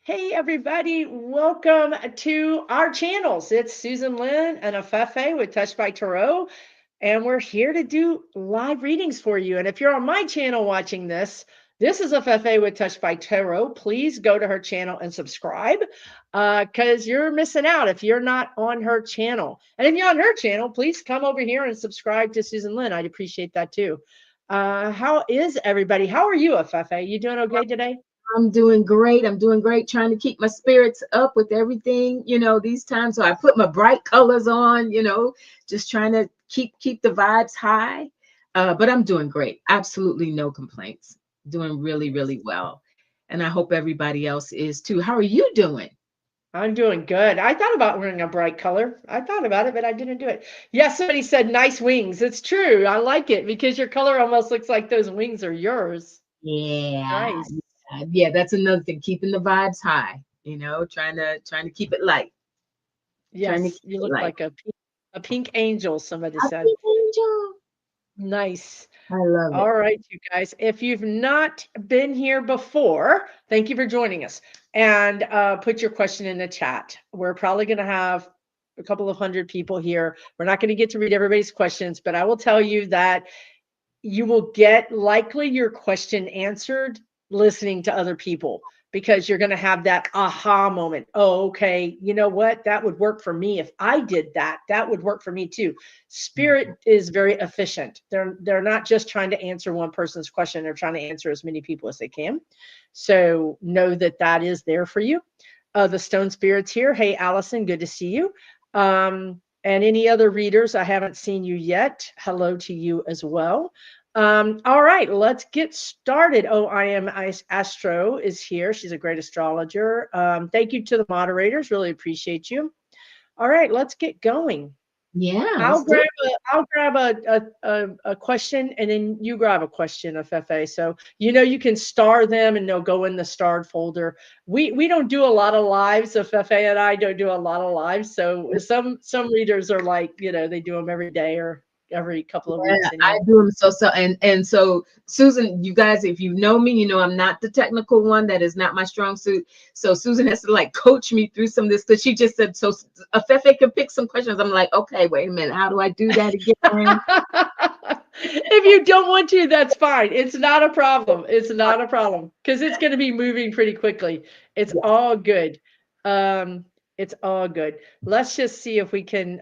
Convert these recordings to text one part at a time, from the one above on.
Hey, everybody, welcome to our channels. It's Susan Lynn and Afefe with Touched by Tarot, and we're here to do live readings for you. And if you're on my channel watching this is Afefe with Touched by Tarot. Please go to her channel and subscribe because you're missing out if you're not on her channel. And if you're on her channel, please come over here and subscribe to Susan Lynn. I'd appreciate that too. How is everybody? How are you, Afefe? You doing okay today? I'm doing great. I'm doing great, trying to keep my spirits up with everything, these times. So I put my bright colors on, just trying to keep the vibes high. But I'm doing great. Absolutely no complaints. Doing really, really well. And I hope everybody else is too. How are you doing? I'm doing good. I thought about wearing a bright color. I thought about it, but I didn't do it. Yes, somebody said nice wings. It's true. I like it because your color almost looks like those wings are yours. Yeah. Nice. Yeah, that's another thing. Keeping the vibes high, trying to keep it light. Trying to Yes, keep you it look light. like a pink angel, somebody said. Happy angel. Nice. I love All it. right, you guys. If you've not been here before, thank you for joining us. And put your question in the chat. We're probably going to have a couple of hundred people here. We're not going to get to read everybody's questions, but I will tell you that you will get likely your question answered listening to other people because you're going to have that aha moment. Oh, okay. You know what? That would work for me. If I did that, that would work for me too. Spirit is very efficient. They're not just trying to answer one person's question. They're trying to answer as many people as they can. So know that that is there for you. The stone spirits here. Hey, Allison, good to see you. And any other readers, I haven't seen you yet. Hello to you as well. All right, let's get started. Oh, I am Astro is here. She's a great astrologer. Thank you to the moderators. Really appreciate you. All right, let's get going. Yeah, I'll let's do grab it. a question and then you grab a question of FA. So you can star them and they'll go in the starred folder. We don't do a lot of lives. Of FA and I don't do a lot of lives. So some readers are like, they do them every day or every couple of Yeah, weeks I anyway. do them so and so Susan, you guys, if you know me, I'm not the technical one. That is not my strong suit. So Susan has to like coach me through some of this because she just said so Afefe can pick some questions. I'm like, okay, wait a minute, how do I do that again? If you don't want to, that's fine. It's not a problem. It's not a problem because it's going to be moving pretty quickly. It's Yeah. all good. It's all good. Let's just see if we can.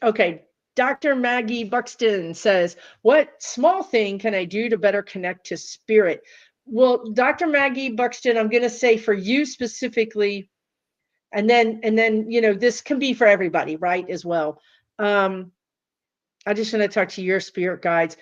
Okay. Dr. Maggie Buxton says, what small thing can I do to better connect to spirit? Well, Dr. Maggie Buxton, I'm going to say for you specifically, and then, this can be for everybody, right? As well. Um, I just want to talk to your spirit guides.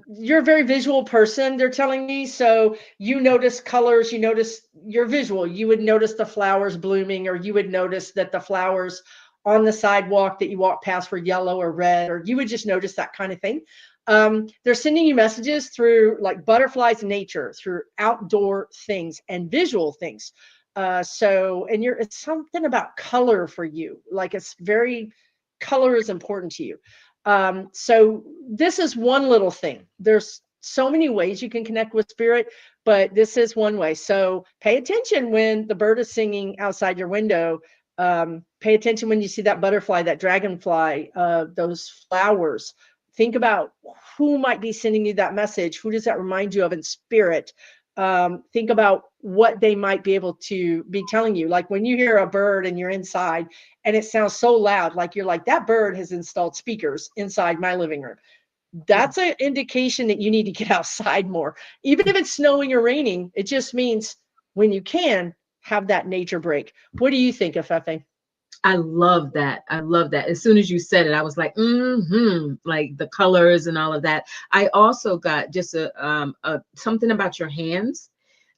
You're a very visual person, they're telling me. So you notice colors, you notice you're visual. You would notice the flowers blooming, or you would notice that the flowers on the sidewalk that you walk past were yellow or red, or you would just notice that kind of thing. They're sending you messages through like butterflies, nature, through outdoor things and visual things. And it's something about color for you. Like it's very color is important to you. So this is one little thing. There's so many ways you can connect with spirit, but this is one way. So pay attention when the bird is singing outside your window. Pay attention when you see that butterfly, that dragonfly, those flowers. Think about who might be sending you that message. Who does that remind you of in spirit? Think about what they might be able to be telling you. Like when you hear a bird and you're inside, and it sounds so loud, like you're like, that bird has installed speakers inside my living room. That's an indication that you need to get outside more. Even if it's snowing or raining, it just means when you can have that nature break. What do you think, Afefe? I love that. I love that. As soon as you said it, I was like, like the colors and all of that. I also got just a something about your hands.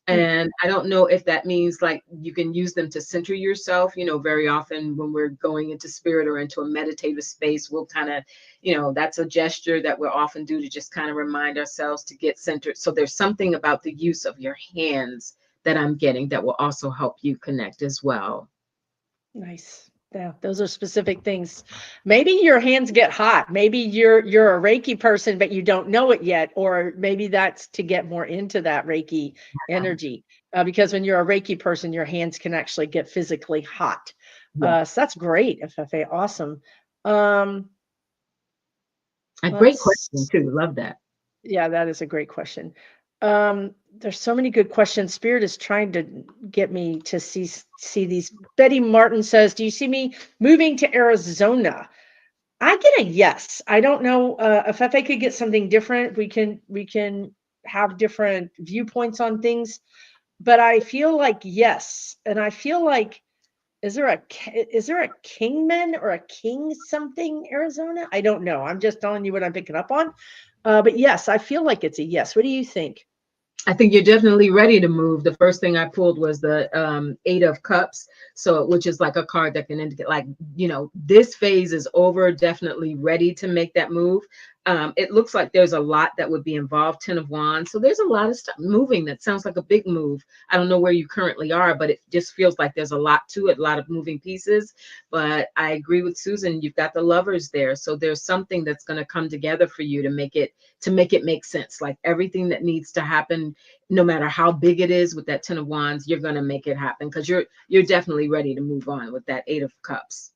Mm, And I don't know if that means like you can use them to center yourself. Very often when we're going into spirit or into a meditative space, we'll kind of, that's a gesture that we'll often do to just kind of remind ourselves to get centered. So there's something about the use of your hands that I'm getting that will also help you connect as well. nice. Yeah, those are specific things. Maybe your hands get hot. Maybe you're a Reiki person, but you don't know it yet, or maybe that's to get more into that Reiki energy. Because when you're a Reiki person, your hands can actually get physically hot. Yeah. So that's great, FFA. Awesome. Um, A great question let's too. Love that. Yeah, that is a great question. There's so many good questions. Spirit is trying to get me to see these. Betty Martin says, "Do you see me moving to Arizona?" I get a yes. I don't know if I could get something different. We can have different viewpoints on things, but I feel like yes, and I feel like is there a Kingman or a King something Arizona? I don't know. I'm just telling you what I'm picking up on. But yes, I feel like it's a yes. What do you think? I think you're definitely ready to move. The first thing I pulled was the Eight of Cups, so which is like a card that can indicate, like, this phase is over. Definitely ready to make that move. It looks like there's a lot that would be involved. Ten of Wands, so there's a lot of stuff moving. That sounds like a big move. I don't know where you currently are, but it just feels like there's a lot to it, a lot of moving pieces. But I agree with Susan. You've got the Lovers there, so there's something that's going to come together for you to make it make sense. Like everything that needs to happen, no matter how big it is, with that Ten of Wands, you're going to make it happen because you're definitely ready to move on with that Eight of Cups.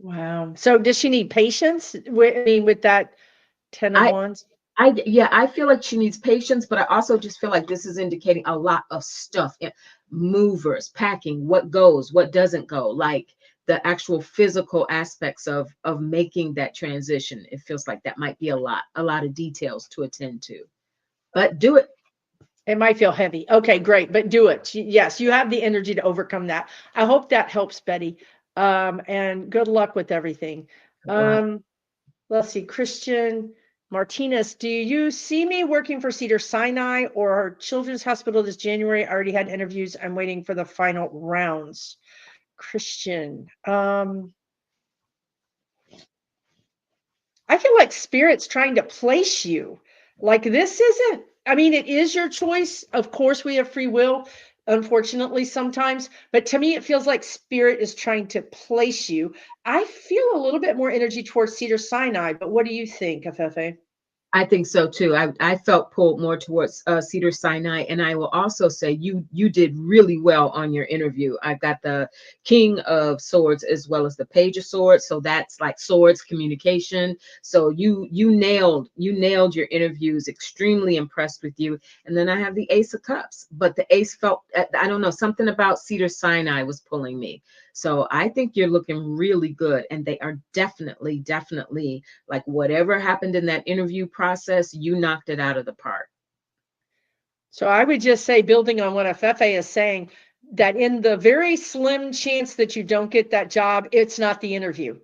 Wow. So does she need patience? I mean, with that Ten of I Wands? yeah, I feel like she needs patience, but I also just feel like this is indicating a lot of stuff. Movers, packing, what goes, what doesn't go, like the actual physical aspects of making that transition. It feels like that might be a lot of details to attend to, but do it. It might feel heavy. Okay, great, but do it. Yes, you have the energy to overcome that. I hope that helps, Betty. And good luck with everything. Wow. Let's see, Christian Martinez, do you see me working for Cedar Sinai or Children's Hospital this January? I already had interviews. I'm waiting for the final rounds. Christian, I feel like spirit's trying to place you. Like this isn't, I mean, it is your choice. Of course, we have free will, unfortunately, sometimes. But to me, it feels like spirit is trying to place you. I feel a little bit more energy towards Cedar Sinai, but what do you think, Afefe? I think so too. I felt pulled more towards Cedar Sinai, and I will also say you did really well on your interview. I got the King of Swords as well as the Page of Swords, so that's like swords communication. So you nailed your interviews. Extremely impressed with you. And then I have the Ace of Cups, but the Ace felt, I don't know, something about Cedar Sinai was pulling me. So I think you're looking really good, and they are definitely, like, whatever happened in that interview process, you knocked it out of the park. So I would just say, building on what Afefe is saying, that in the very slim chance that you don't get that job, it's not the interview.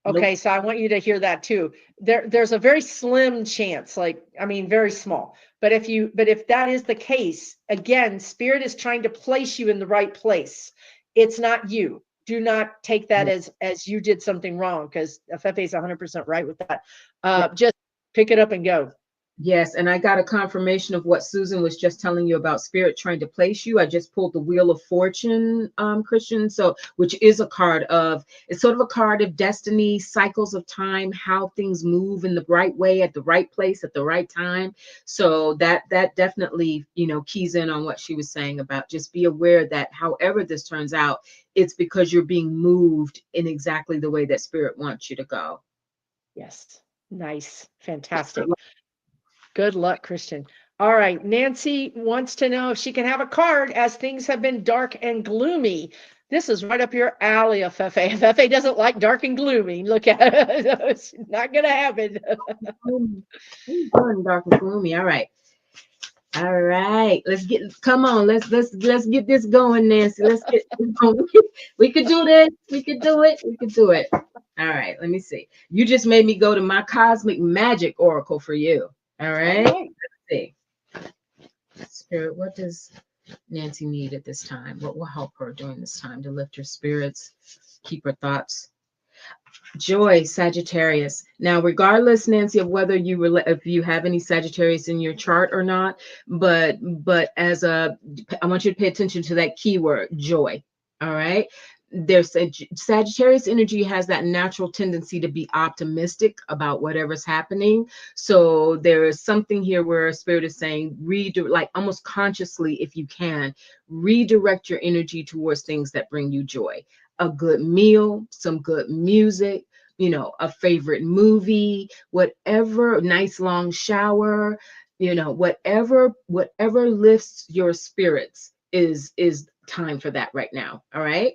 Nope. Okay, so I want you to hear that too. There's a very slim chance, like, I mean, very small. But if that is the case, again, spirit is trying to place you in the right place. It's not you. Do not take that as you did something wrong, because Afefe is 100% right with that. Just pick it up and go. Yes, and I got a confirmation of what Susan was just telling you about spirit trying to place you. I just pulled the Wheel of Fortune, Christian, so which is a card of, it's sort of a card of destiny, cycles of time, how things move in the right way at the right place at the right time. So that definitely, keys in on what she was saying about just be aware that however this turns out, it's because you're being moved in exactly the way that spirit wants you to go. Yes. Nice. Fantastic. Good luck, Christian. All right. Nancy wants to know if she can have a card as things have been dark and gloomy. This is right up your alley, Afefe. Afefe doesn't like dark and gloomy. Look at it. It's not going to happen. Dark and gloomy. All right. All right, come on, let's get this going, Nancy. Let's get this going. We could do this. We could do it. We could do it. All right, let me see. You just made me go to my cosmic magic oracle for you. All right. All right. Let's see. Spirit, what does Nancy need at this time? What will help her during this time to lift her spirits, keep her thoughts? Joy, Sagittarius. Now, regardless, Nancy, of whether if you have any Sagittarius in your chart or not, but I want you to pay attention to that keyword, joy. All right. there's Sagittarius energy has that natural tendency to be optimistic about whatever's happening. So there is something here where Spirit is saying, like almost consciously, if you can, redirect your energy towards things that bring you joy. A good meal, some good music, a favorite movie, whatever, nice long shower, whatever lifts your spirits is time for that right now. All right,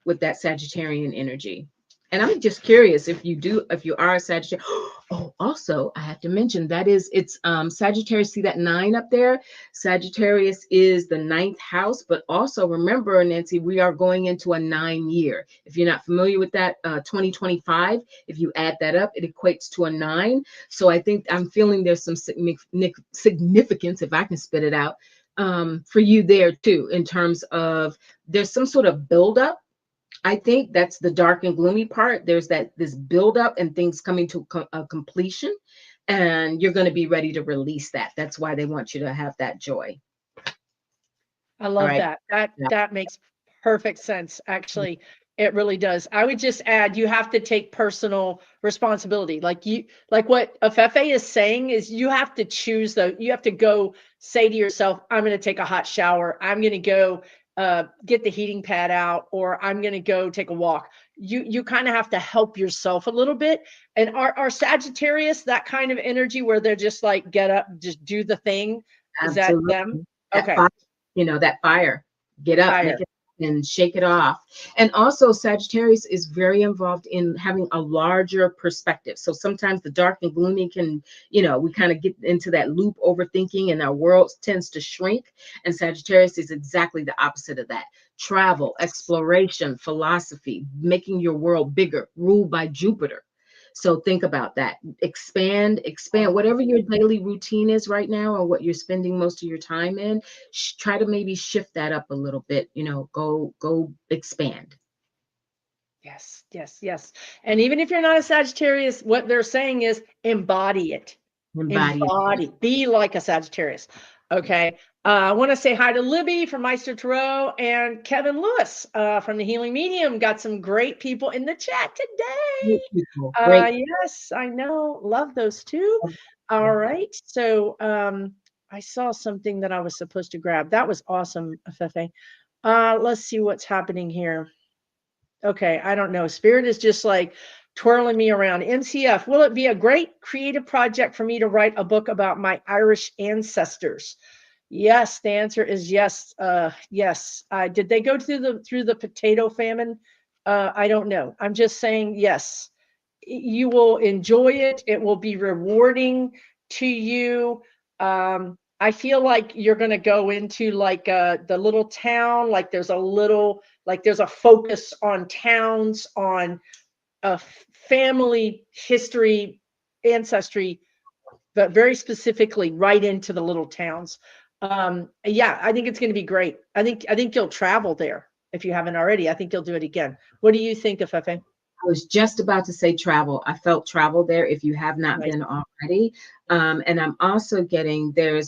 with that Sagittarian energy. And I'm just curious if you are a Sagittarius. Oh, also, I have to mention that it's Sagittarius. See that 9 up there? Sagittarius is the 9th house, but also remember, Nancy, we are going into a 9 year. If you're not familiar with that, 2025, if you add that up, it equates to a 9. So I think I'm feeling there's some significance, if I can spit it out, for you there too, in terms of there's some sort of buildup. I think that's the dark and gloomy part. There's this buildup and things coming to a completion, and you're going to be ready to release that. That's why they want you to have that joy. I All love right. that. Yeah. That makes perfect sense. Actually, it really does. I would just add, you have to take personal responsibility. Like what Afefe is saying is you have to choose you have to go say to yourself, I'm going to take a hot shower. I'm going to go get the heating pad out, or I'm going to go take a walk. You kind of have to help yourself a little bit. And our Sagittarius, that kind of energy where they're just like, get up, just do the thing. Is that them? Absolutely. That Okay. fire, that fire. Get up, Fire. make it and shake it off. And also Sagittarius is very involved in having a larger perspective. So sometimes the dark and gloomy can, we kind of get into that loop overthinking and our world tends to shrink. And Sagittarius is exactly the opposite of that. Travel, exploration, philosophy, making your world bigger, ruled by Jupiter. So think about that. Expand, whatever your daily routine is right now, or what you're spending most of your time in. Try to maybe shift that up a little bit. Go expand. Yes, yes, yes. And even if you're not a Sagittarius, what they're saying is embody it. Embody it. Embody. Be like a Sagittarius. Okay. I want to say hi to Libby from Meister Tarot and Kevin Lewis from the Healing Medium. Got some great people in the chat today. Great people. Great. Yes, I know. Love those two. All right. So I saw something that I was supposed to grab. That was awesome, Afefe. Let's see what's happening here. Okay, I don't know. Spirit is just like twirling me around. MCF, will it be a great creative project for me to write a book about my Irish ancestors? Yes, the answer is yes. Yes. Did they go through the potato famine? I don't know. I'm just saying yes. You will enjoy it. It will be rewarding to you. I feel like you're going to go into like the little town, like there's a focus on towns, on family history, ancestry, but very specifically right into the little towns. Yeah, I think it's going to be great. I think you'll travel there if you haven't already. I think you'll do it again. What do you think, Afefe? I was just about to say travel. I felt travel there if you have not Nice. been already. And I'm also getting there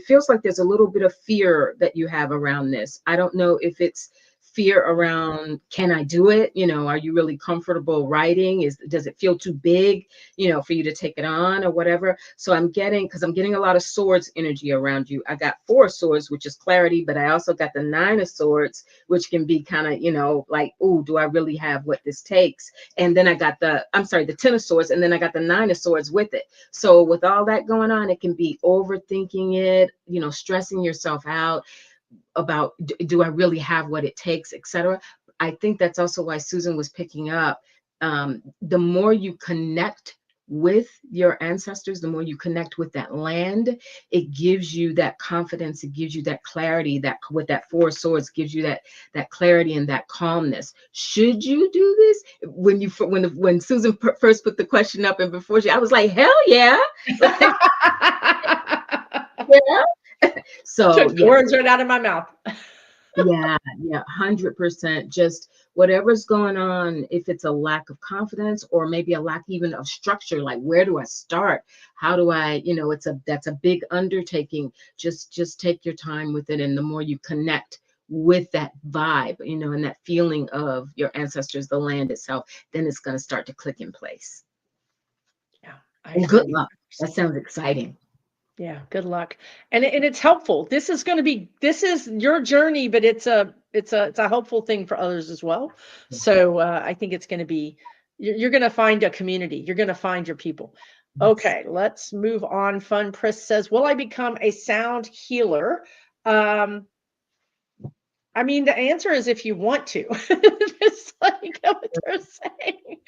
feels like there's a little bit of fear that you have around this. I don't know if it's fear around, can I do it? Are you really comfortable writing? Does it feel too big, for you to take it on or whatever? So I'm getting a lot of swords energy around you. I got 4 swords, which is clarity, but I also got the 9 of swords, which can be kind of, like, oh, do I really have what this takes? And then I got the 10 of swords, and then I got the 9 of swords with it. So with all that going on, it can be overthinking it, stressing yourself out about, do I really have what it takes, etc. I think that's also why Susan was picking up. The more you connect with your ancestors, the more you connect with that land, it gives you that confidence, it gives you that clarity, that with that 4 swords gives you that clarity and that calmness. Should you do this? When Susan first put the question up, and before I was like, hell yeah. Yeah. So took the words right out of my mouth. Yeah, 100%. Just whatever's going on, if it's a lack of confidence or maybe a lack even of structure, like where do I start? How do I, that's a big undertaking. Just take your time with it. And the more you connect with that vibe, you know, and that feeling of your ancestors, the land itself, then it's going to start to click in place. Yeah, I Well, good agree. luck. That sounds exciting. Yeah, good luck. And it's helpful. This is your journey, but it's a helpful thing for others as well. So I think it's going to be you're going to find a community. You're going to find your people. Yes. Okay, let's move on. Fun Press says, "Will I become a sound healer?" Um, I mean, the answer is if you want to. It's like what they're saying.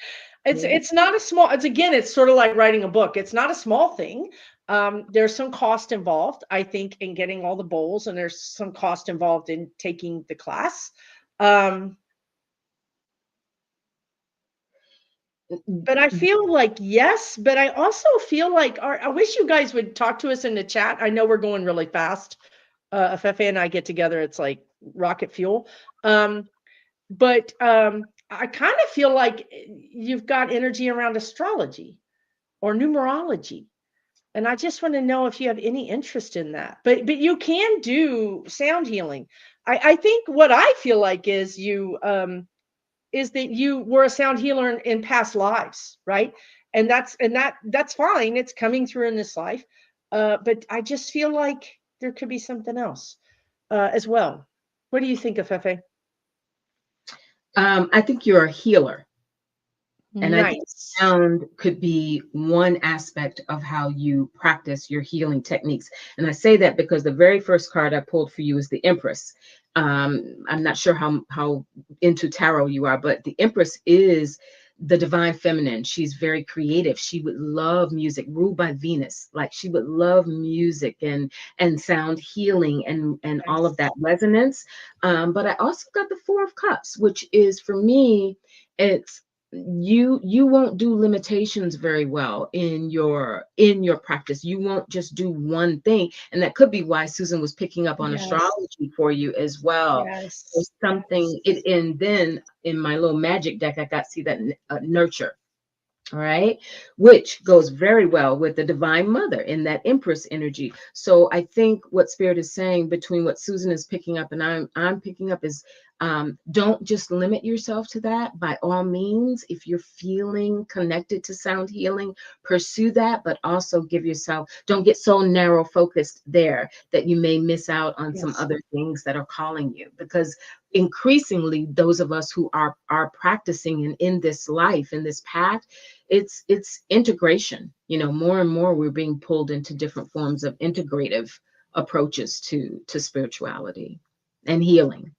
Yeah. It's not a small, it's sort of like writing a book. It's not a small thing. There's some cost involved, I think, in getting all the bowls, and there's some cost involved in taking the class. Um, but I feel like yes, but I also feel like I wish you guys would talk to us in the chat. I know we're going really fast. Afefe and I get together, it's like rocket fuel. But I kind of feel like you've got energy around astrology or numerology. And I just want to know if you have any interest in that. But you can do sound healing. I think what I feel like is that you were a sound healer in past lives, right? And that's fine. It's coming through in this life. But I just feel like there could be something else as well. What do you think of Fefe? I think you're a healer. And I think Nice. sound could be one aspect of how you practice your healing techniques. And I say that because the very first card I pulled for you is the Empress. I'm not sure how into tarot you are, but the Empress is the divine feminine. She's very creative. She would love music, ruled by Venus. Like she would love music and sound healing and all of Nice. that resonance. But I also got the Four of Cups, which is for me, it's you won't do limitations very well in your practice. You won't just do one thing, and that could be why Susan was picking up on Yes. astrology for you as well. Yes. There's something it, and then in my little magic deck I got to see that nurture. All right, which goes very well with the divine mother in that Empress energy. So I think what Spirit is saying between what Susan is picking up and I'm picking up is don't just limit yourself to that. By all means, if you're feeling connected to sound healing, pursue that, but also give yourself, don't get so narrow focused there that you may miss out on some Yes. other things that are calling you. Because increasingly, those of us who are practicing and in this life, in this path, it's integration. You know, more and more we're being pulled into different forms of integrative approaches to spirituality and healing.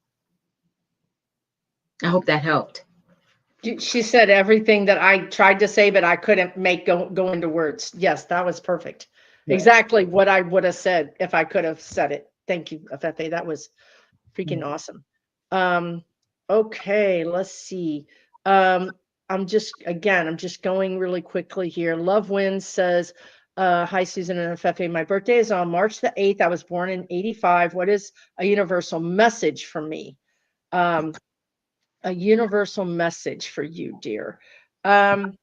I hope that helped. She said everything that I tried to say, but I couldn't make go into words. Yes, that was perfect. Good. Exactly what I would have said if I could have said it. Thank you, Afefe. That was freaking awesome. Um, okay, let's see. Um, I'm just going really quickly here. Love Wins says, hi, Susan and Afefe. My birthday is on March the 8th. I was born in 85. What is a universal message for me? Um, a universal message for you, dear. Um,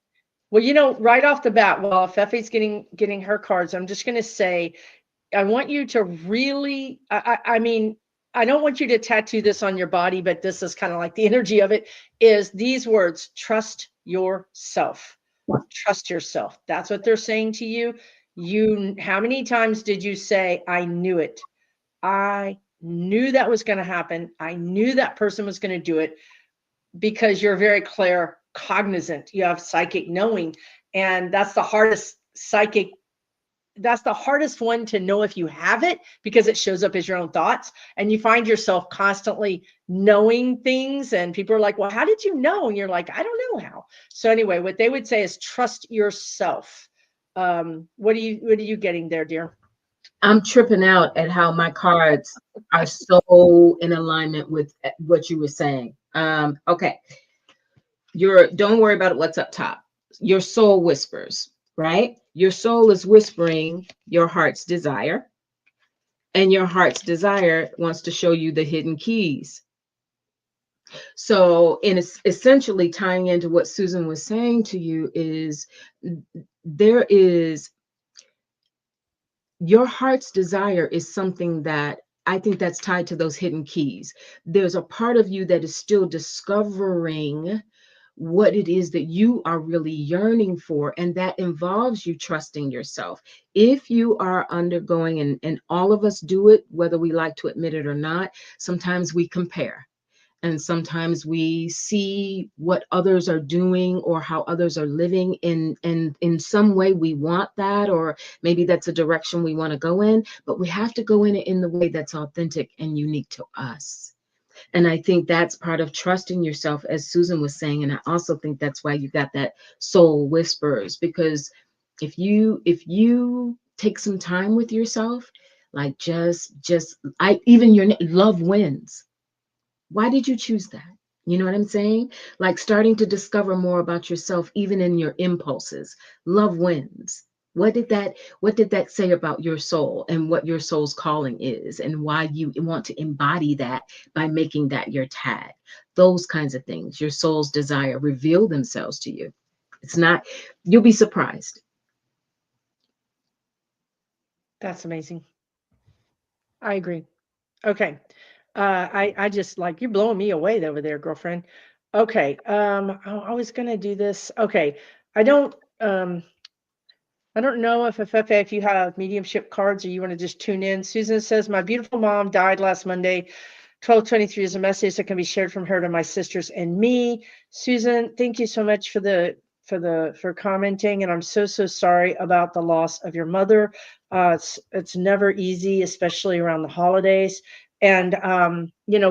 well, right off the bat, while Feffy's getting her cards, I'm just going to say, I want you to really, I mean, I don't want you to tattoo this on your body, but this is kind of like the energy of it is these words: trust yourself. Trust yourself. That's what they're saying to you. How many times did you say, I knew it? I knew that was going to happen. I knew that person was going to do it, because you're very clear cognizant. You have psychic knowing, and that's the hardest one to know if you have it, because it shows up as your own thoughts, and you find yourself constantly knowing things, and people are like, well, how did you know? And you're like, I don't know how. So anyway, what they would say is trust yourself. What are you getting there, dear? I'm tripping out at how my cards are so in alignment with what you were saying. Okay. Don't worry about what's up top. Your soul whispers, right? Your soul is whispering your heart's desire, and your heart's desire wants to show you the hidden keys. So, in essentially tying into what Susan was saying to you is there is your heart's desire is something that I think that's tied to those hidden keys. There's a part of you that is still discovering what it is that you are really yearning for, and that involves you trusting yourself. If you are undergoing, and all of us do it, whether we like to admit it or not, sometimes we compare. And sometimes we see what others are doing or how others are living, and in some way we want that, or maybe that's a direction we want to go in, but we have to go in it in the way that's authentic and unique to us. And I think that's part of trusting yourself, as Susan was saying. And I also think that's why you got that soul whispers, because if you take some time with yourself, like just I even your love wins. Why did you choose that? You know what I'm saying? Like starting to discover more about yourself, even in your impulses. Love wins. What did that say about your soul and what your soul's calling is, and why you want to embody that by making that your tag? Those kinds of things, your soul's desire, reveal themselves to you. It's not, you'll be surprised. That's amazing. I agree. Okay. I just like you're blowing me away over there, girlfriend. Okay. I was gonna do this. Okay. I don't um I don't know if Afefe, if you have mediumship cards or you want to just tune in. Susan says, my beautiful mom died last Monday. 1223 is a message that can be shared from her to my sisters and me. Susan, thank you so much for commenting, and I'm so sorry about the loss of your mother. It's never easy, especially around the holidays. And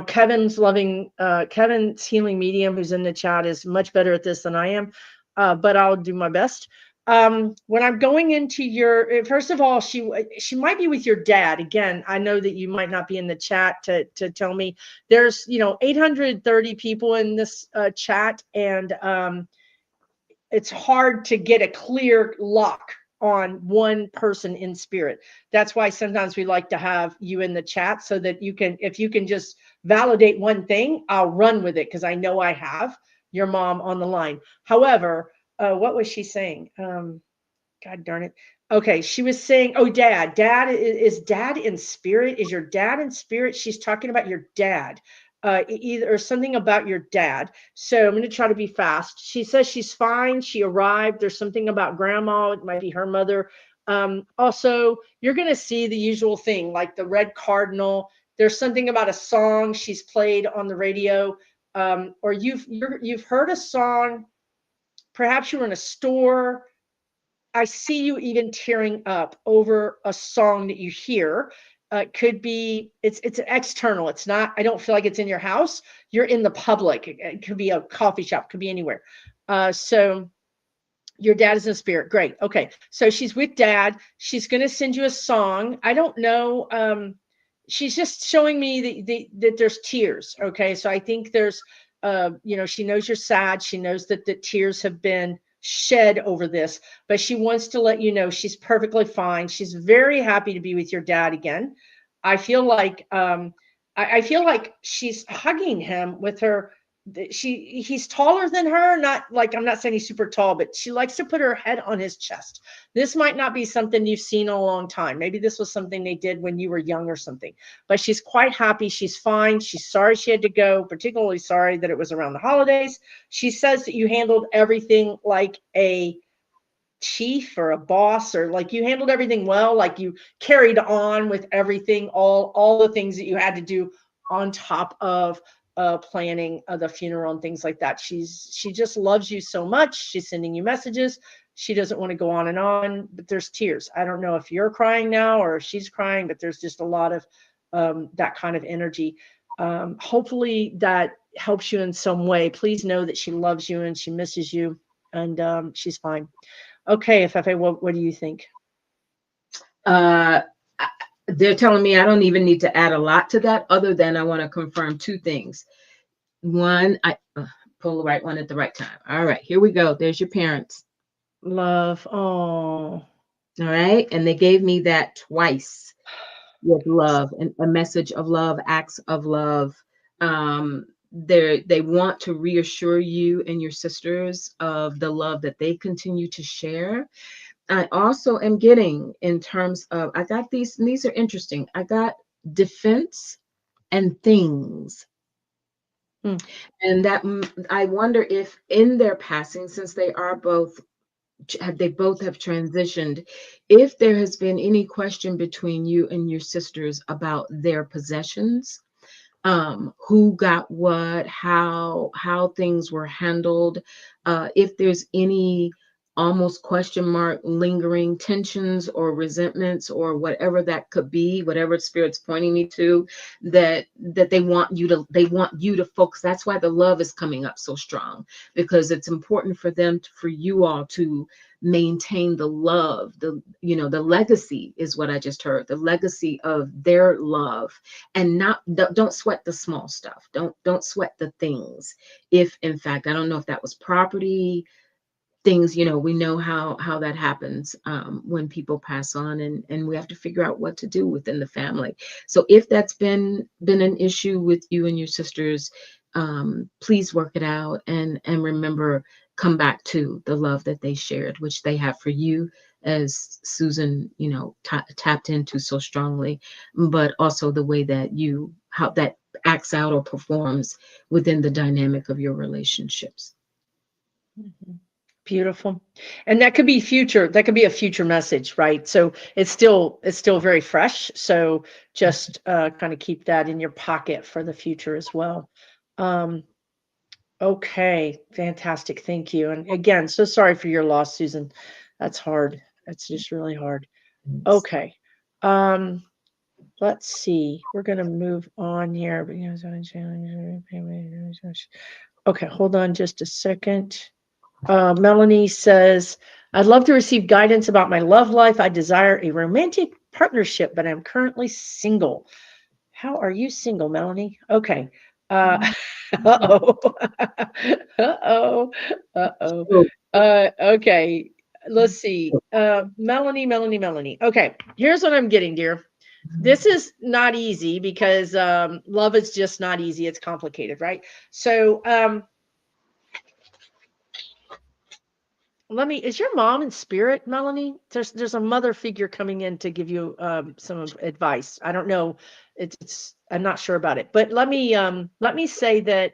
Kevin's healing medium, who's in the chat, is much better at this than I am, but I'll do my best. When I'm going into your, first of all, she might be with your dad. Again, I know that you might not be in the chat to tell me. There's 830 people in this chat, and it's hard to get a clear lock on one person in spirit. That's why sometimes we like to have you in the chat, so that if you can just validate one thing, I'll run with it, because I know I have your mom on the line. However, what was she saying? God darn it. Okay, she was saying, oh, dad. Dad is dad in spirit. Is your dad in spirit? She's talking about your dad, either or something about your dad. So I'm going to try to be fast. She says she's fine. She arrived. There's something about grandma. It might be her mother. Also, you're going to see the usual thing, like the red cardinal. There's something about a song she's played on the radio, or you've heard a song. Perhaps you were in a store. I see you even tearing up over a song that you hear. It could be it's external. It's not. I don't feel like it's in your house. You're in the public. It could be a coffee shop. Could be anywhere. So your dad is in spirit. Great. Okay. So she's with dad. She's going to send you a song. I don't know. She's just showing me that there's tears. Okay. So I think there's, she knows you're sad. She knows that the tears have been shed over this, but she wants to let you know she's perfectly fine. She's very happy to be with your dad again. I feel like, I feel like she's hugging him with her. He's taller than her, not like, I'm not saying he's super tall, but she likes to put her head on his chest. This might not be something you've seen in a long time. Maybe this was something they did when you were young or something, but she's quite happy. She's fine. She's sorry she had to go, particularly sorry that it was around the holidays. She says that you handled everything like a chief or a boss, or like you handled everything well, like you carried on with everything, all the things that you had to do on top of planning the funeral and things like that. She just loves you so much. She's sending you messages. She doesn't want to go on, but there's tears. I don't know if you're crying now or if she's crying, but there's just a lot of that kind of energy. Hopefully that helps you in some way. Please know that she loves you and she misses you, and she's fine. Okay, Afefe, what do you think? They're telling me I don't even need to add a lot to that, other than I want to confirm two things. One, I pull the right one at the right time. All right, here we go. There's your parents. Love. Oh. All right. And they gave me that twice with love, and a message of love, acts of love. They want to reassure you and your sisters of the love that they continue to share. I also am getting, in terms of, I got these are interesting. I got defense and things. Hmm. And that I wonder if in their passing, since they both have transitioned, if there has been any question between you and your sisters about their possessions, who got what, how things were handled, if there's any almost question mark lingering tensions or resentments or whatever that could be, whatever spirit's pointing me to, that they want you to focus. That's why the love is coming up so strong, because it's important for them for you all to maintain the love, the legacy is what I just heard, the legacy of their love, and don't sweat the small stuff. Don't sweat the things. If in fact, I don't know if that was property things, we know how that happens, when people pass on, and we have to figure out what to do within the family. So if that's been an issue with you and your sisters, please work it out, and remember, come back to the love that they shared, which they have for you, as Susan, tapped into so strongly, but also the way that how that acts out or performs within the dynamic of your relationships. Mhm. Beautiful. And that could be future, that could be a future message, right? So it's still very fresh. So just kind of keep that in your pocket for the future as well. Um, okay, fantastic. Thank you. And again, so sorry for your loss, Susan. That's hard. That's just really hard. Okay. Um, let's see. We're gonna move on here. Okay, hold on just a second. Melanie says, I'd love to receive guidance about my love life. I desire a romantic partnership, but I'm currently single. How are you single, Melanie? Okay. Uh-oh. Uh-oh. Uh-oh. Okay. Let's see. Melanie. Okay. Here's what I'm getting, dear. This is not easy because love is just not easy. It's complicated, right? So is your mom in spirit, Melanie? There's a mother figure coming in to give you some advice. I don't know. It's I'm not sure about it. But let me say that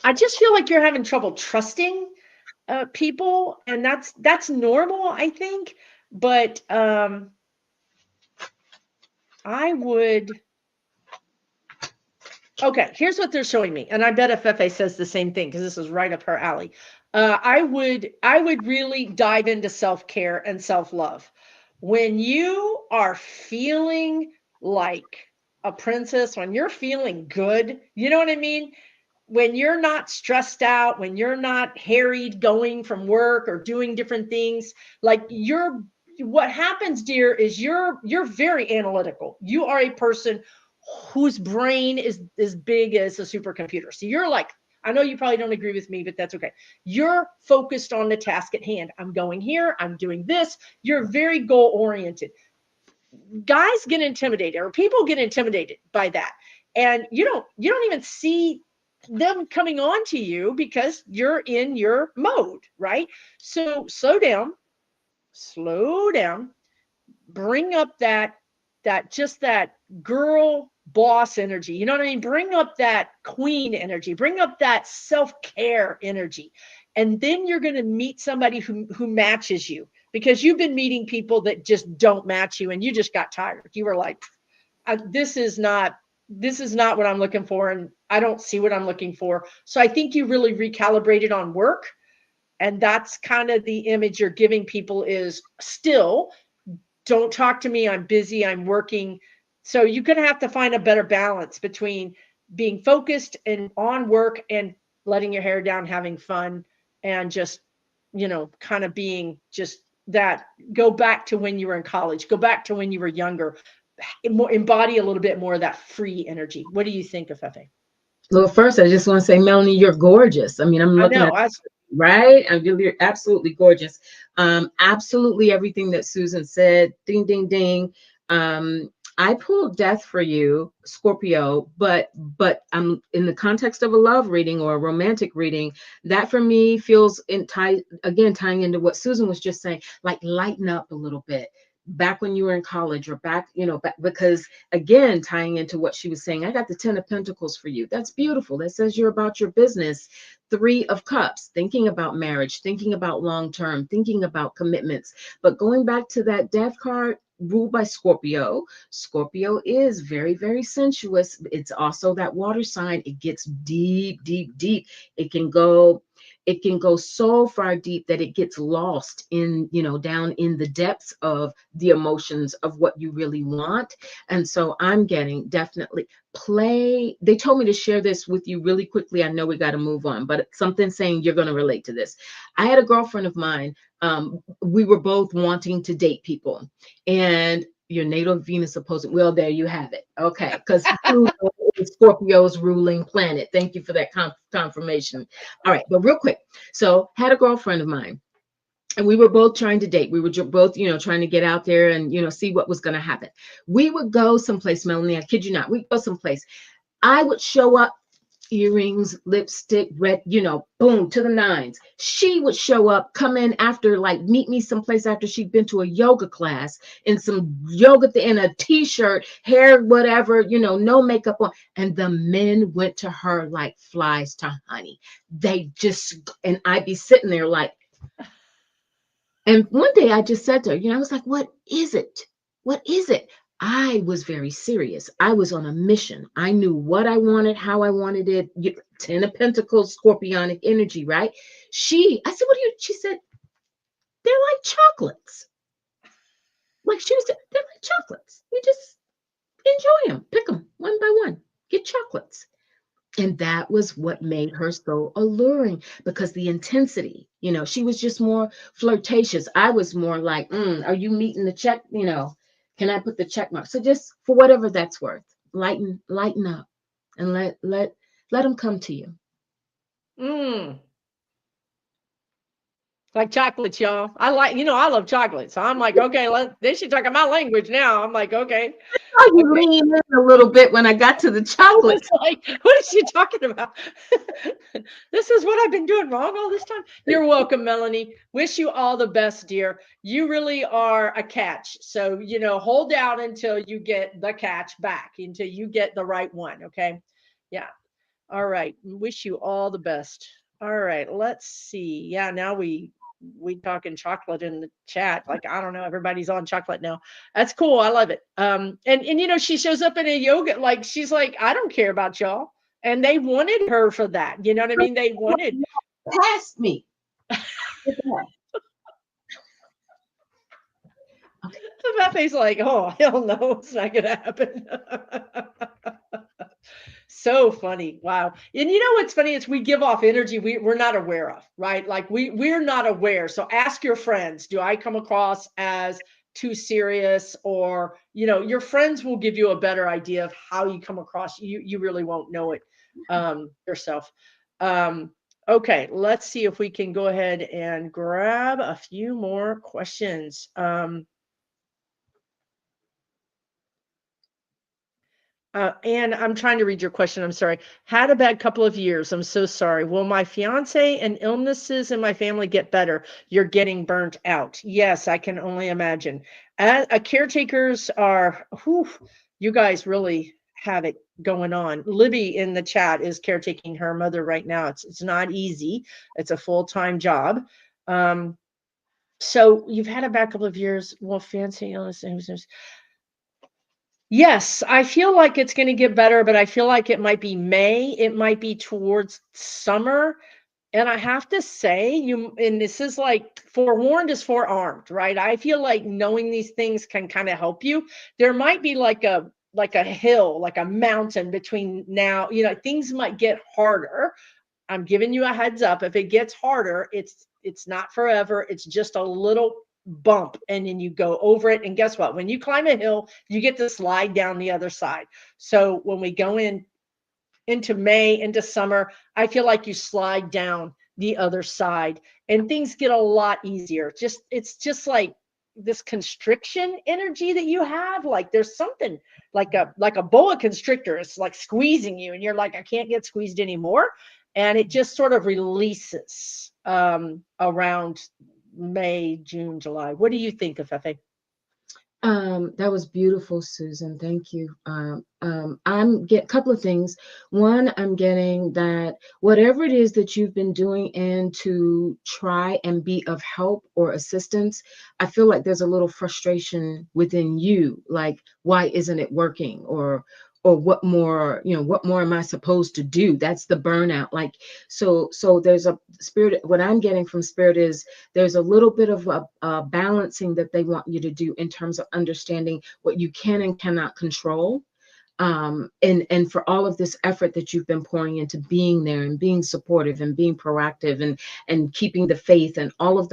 I just feel like you're having trouble trusting people, and that's normal, I think. But I would Okay, here's what they're showing me, and I bet Afefe says the same thing because this is right up her alley. I would really dive into self-care and self-love. When you are feeling like a princess, when you're feeling good, you know what I mean? When you're not stressed out, when you're not harried going from work or doing different things, like what happens, dear, is you're very analytical. You are a person whose brain is as big as a supercomputer. So you're like, I know you probably don't agree with me, but that's okay. You're focused on the task at hand. I'm going here, I'm doing this. You're very goal oriented. Guys get intimidated, or people get intimidated by that. And you don't even see them coming on to you because you're in your mode, right? So slow down, bring up that girl boss energy. You know what I mean? Bring up that queen energy, bring up that self-care energy. And then you're going to meet somebody who matches you, because you've been meeting people that just don't match you and you just got tired. You were like, this is not what I'm looking for, and I don't see what I'm looking for. So I think you really recalibrated on work, and that's kind of the image you're giving people is still don't talk to me. I'm busy. I'm working. So you're going to have to find a better balance between being focused and on work and letting your hair down, having fun, and just, kind of being just that. Go back to when you were in college, go back to when you were younger, embody a little bit more of that free energy. What do you think, Afefe? Well, first, I just want to say, Melanie, you're gorgeous. I mean, I'm I looking know. at right. You're absolutely gorgeous. Absolutely everything that Susan said. Ding, ding, ding. I pulled death for you, Scorpio, but in the context of a love reading or a romantic reading, that for me feels tying into what Susan was just saying, like lighten up a little bit. back when you were in college, or back, back, because again, tying into what she was saying, I got the 10 of Pentacles for you. That's beautiful. That says you're about your business. 3 of Cups, thinking about marriage, thinking about long term, thinking about commitments. But going back to that Death card, ruled by Scorpio. Scorpio is very, very sensuous. It's also that water sign. It gets deep, deep, deep. It can go so far deep that it gets lost in, down in the depths of the emotions of what you really want. And so I'm getting definitely play. They told me to share this with you really quickly. I know we got to move on, but something saying you're going to relate to this. I had a girlfriend of mine. We were both wanting to date people, and your natal Venus opposite. Well, there you have it. Okay, because Scorpio's ruling planet. Thank you for that confirmation. All right, but real quick. So had a girlfriend of mine, and we were both trying to date. We were both, trying to get out there and, see what was going to happen. We would go someplace, Melanie, I kid you not. We'd go someplace. I would show up, earrings, lipstick, red, boom, to the nines. She would show up, come in after, like, meet me someplace after she'd been to a yoga class in some yoga in a t-shirt, hair, whatever, no makeup on. And the men went to her like flies to honey. They just, and I'd be sitting there like, and one day I just said to her, I was like, what is it? What is it? I was very serious. I was on a mission. I knew what I wanted, how I wanted it. 10 of Pentacles, Scorpionic energy, right? I said, what do you, she said, they're like chocolates. Like she was, they're like chocolates. You just enjoy them, pick them one by one, get chocolates. And that was what made her so alluring, because the intensity, she was just more flirtatious. I was more like, are you meeting the check? Can I put the check mark? So just for whatever that's worth, lighten up and let them come to you. Like chocolates, y'all. I love chocolate. So I'm like, okay, they should talk my language now. I'm like, okay. Oh, you lean in a little bit when I got to the chocolate. Like, what is she talking about? This is what I've been doing wrong all this time. You're welcome, Melanie. Wish you all the best, dear. You really are a catch. So, hold out until you get the catch back, until you get the right one. Okay. Yeah. All right. Wish you all the best. All right. Let's see. Yeah. Now we talking chocolate in the chat. Like, I don't know, everybody's on chocolate now. That's cool. I love it. And she shows up in a yoga, like she's like, I don't care about y'all. And they wanted her for that. You know what I mean? They wanted past me. Afefe's like, oh, hell no, it's not gonna happen. So funny. Wow. And what's funny is we give off energy we're not aware of, right? Like we're not aware. So ask your friends, do I come across as too serious? Or, your friends will give you a better idea of how you come across. You really won't know it yourself. Okay, let's see if we can go ahead and grab a few more questions. And I'm trying to read your question. I'm sorry. Had a bad couple of years. I'm so sorry. Will my fiance and illnesses in my family get better? You're getting burnt out. Yes, I can only imagine. Caretakers are, you guys really have it going on. Libby in the chat is caretaking her mother right now. It's not easy. It's a full-time job. So you've had a bad couple of years. Well, fiance illnesses. Yes, I feel like it's going to get better, but I feel like it might be May. It might be towards summer. And I have to say, and this is like forewarned is forearmed, right? I feel like knowing these things can kind of help you. There might be like a hill, like a mountain between now, things might get harder. I'm giving you a heads up. If it gets harder, it's not forever. It's just a little bump, and then you go over it. And guess what? When you climb a hill, you get to slide down the other side. So when we go into May, into summer, I feel like you slide down the other side and things get a lot easier. It's just like this constriction energy that you have. Like there's something like a boa constrictor. It's like squeezing you and you're like, I can't get squeezed anymore. And it just sort of releases around May, June, July. What do you think, Afefe? That was beautiful, Susan. Thank you. I'm get a couple of things. One, I'm getting that whatever it is that you've been doing and to try and be of help or assistance, I feel like there's a little frustration within you, like why isn't it working, or what more, what more am I supposed to do? That's the burnout. Like, so there's a spirit. What I'm getting from spirit is there's a little bit of a balancing that they want you to do in terms of understanding what you can and cannot control, and for all of this effort that you've been pouring into being there and being supportive and being proactive and keeping the faith and all of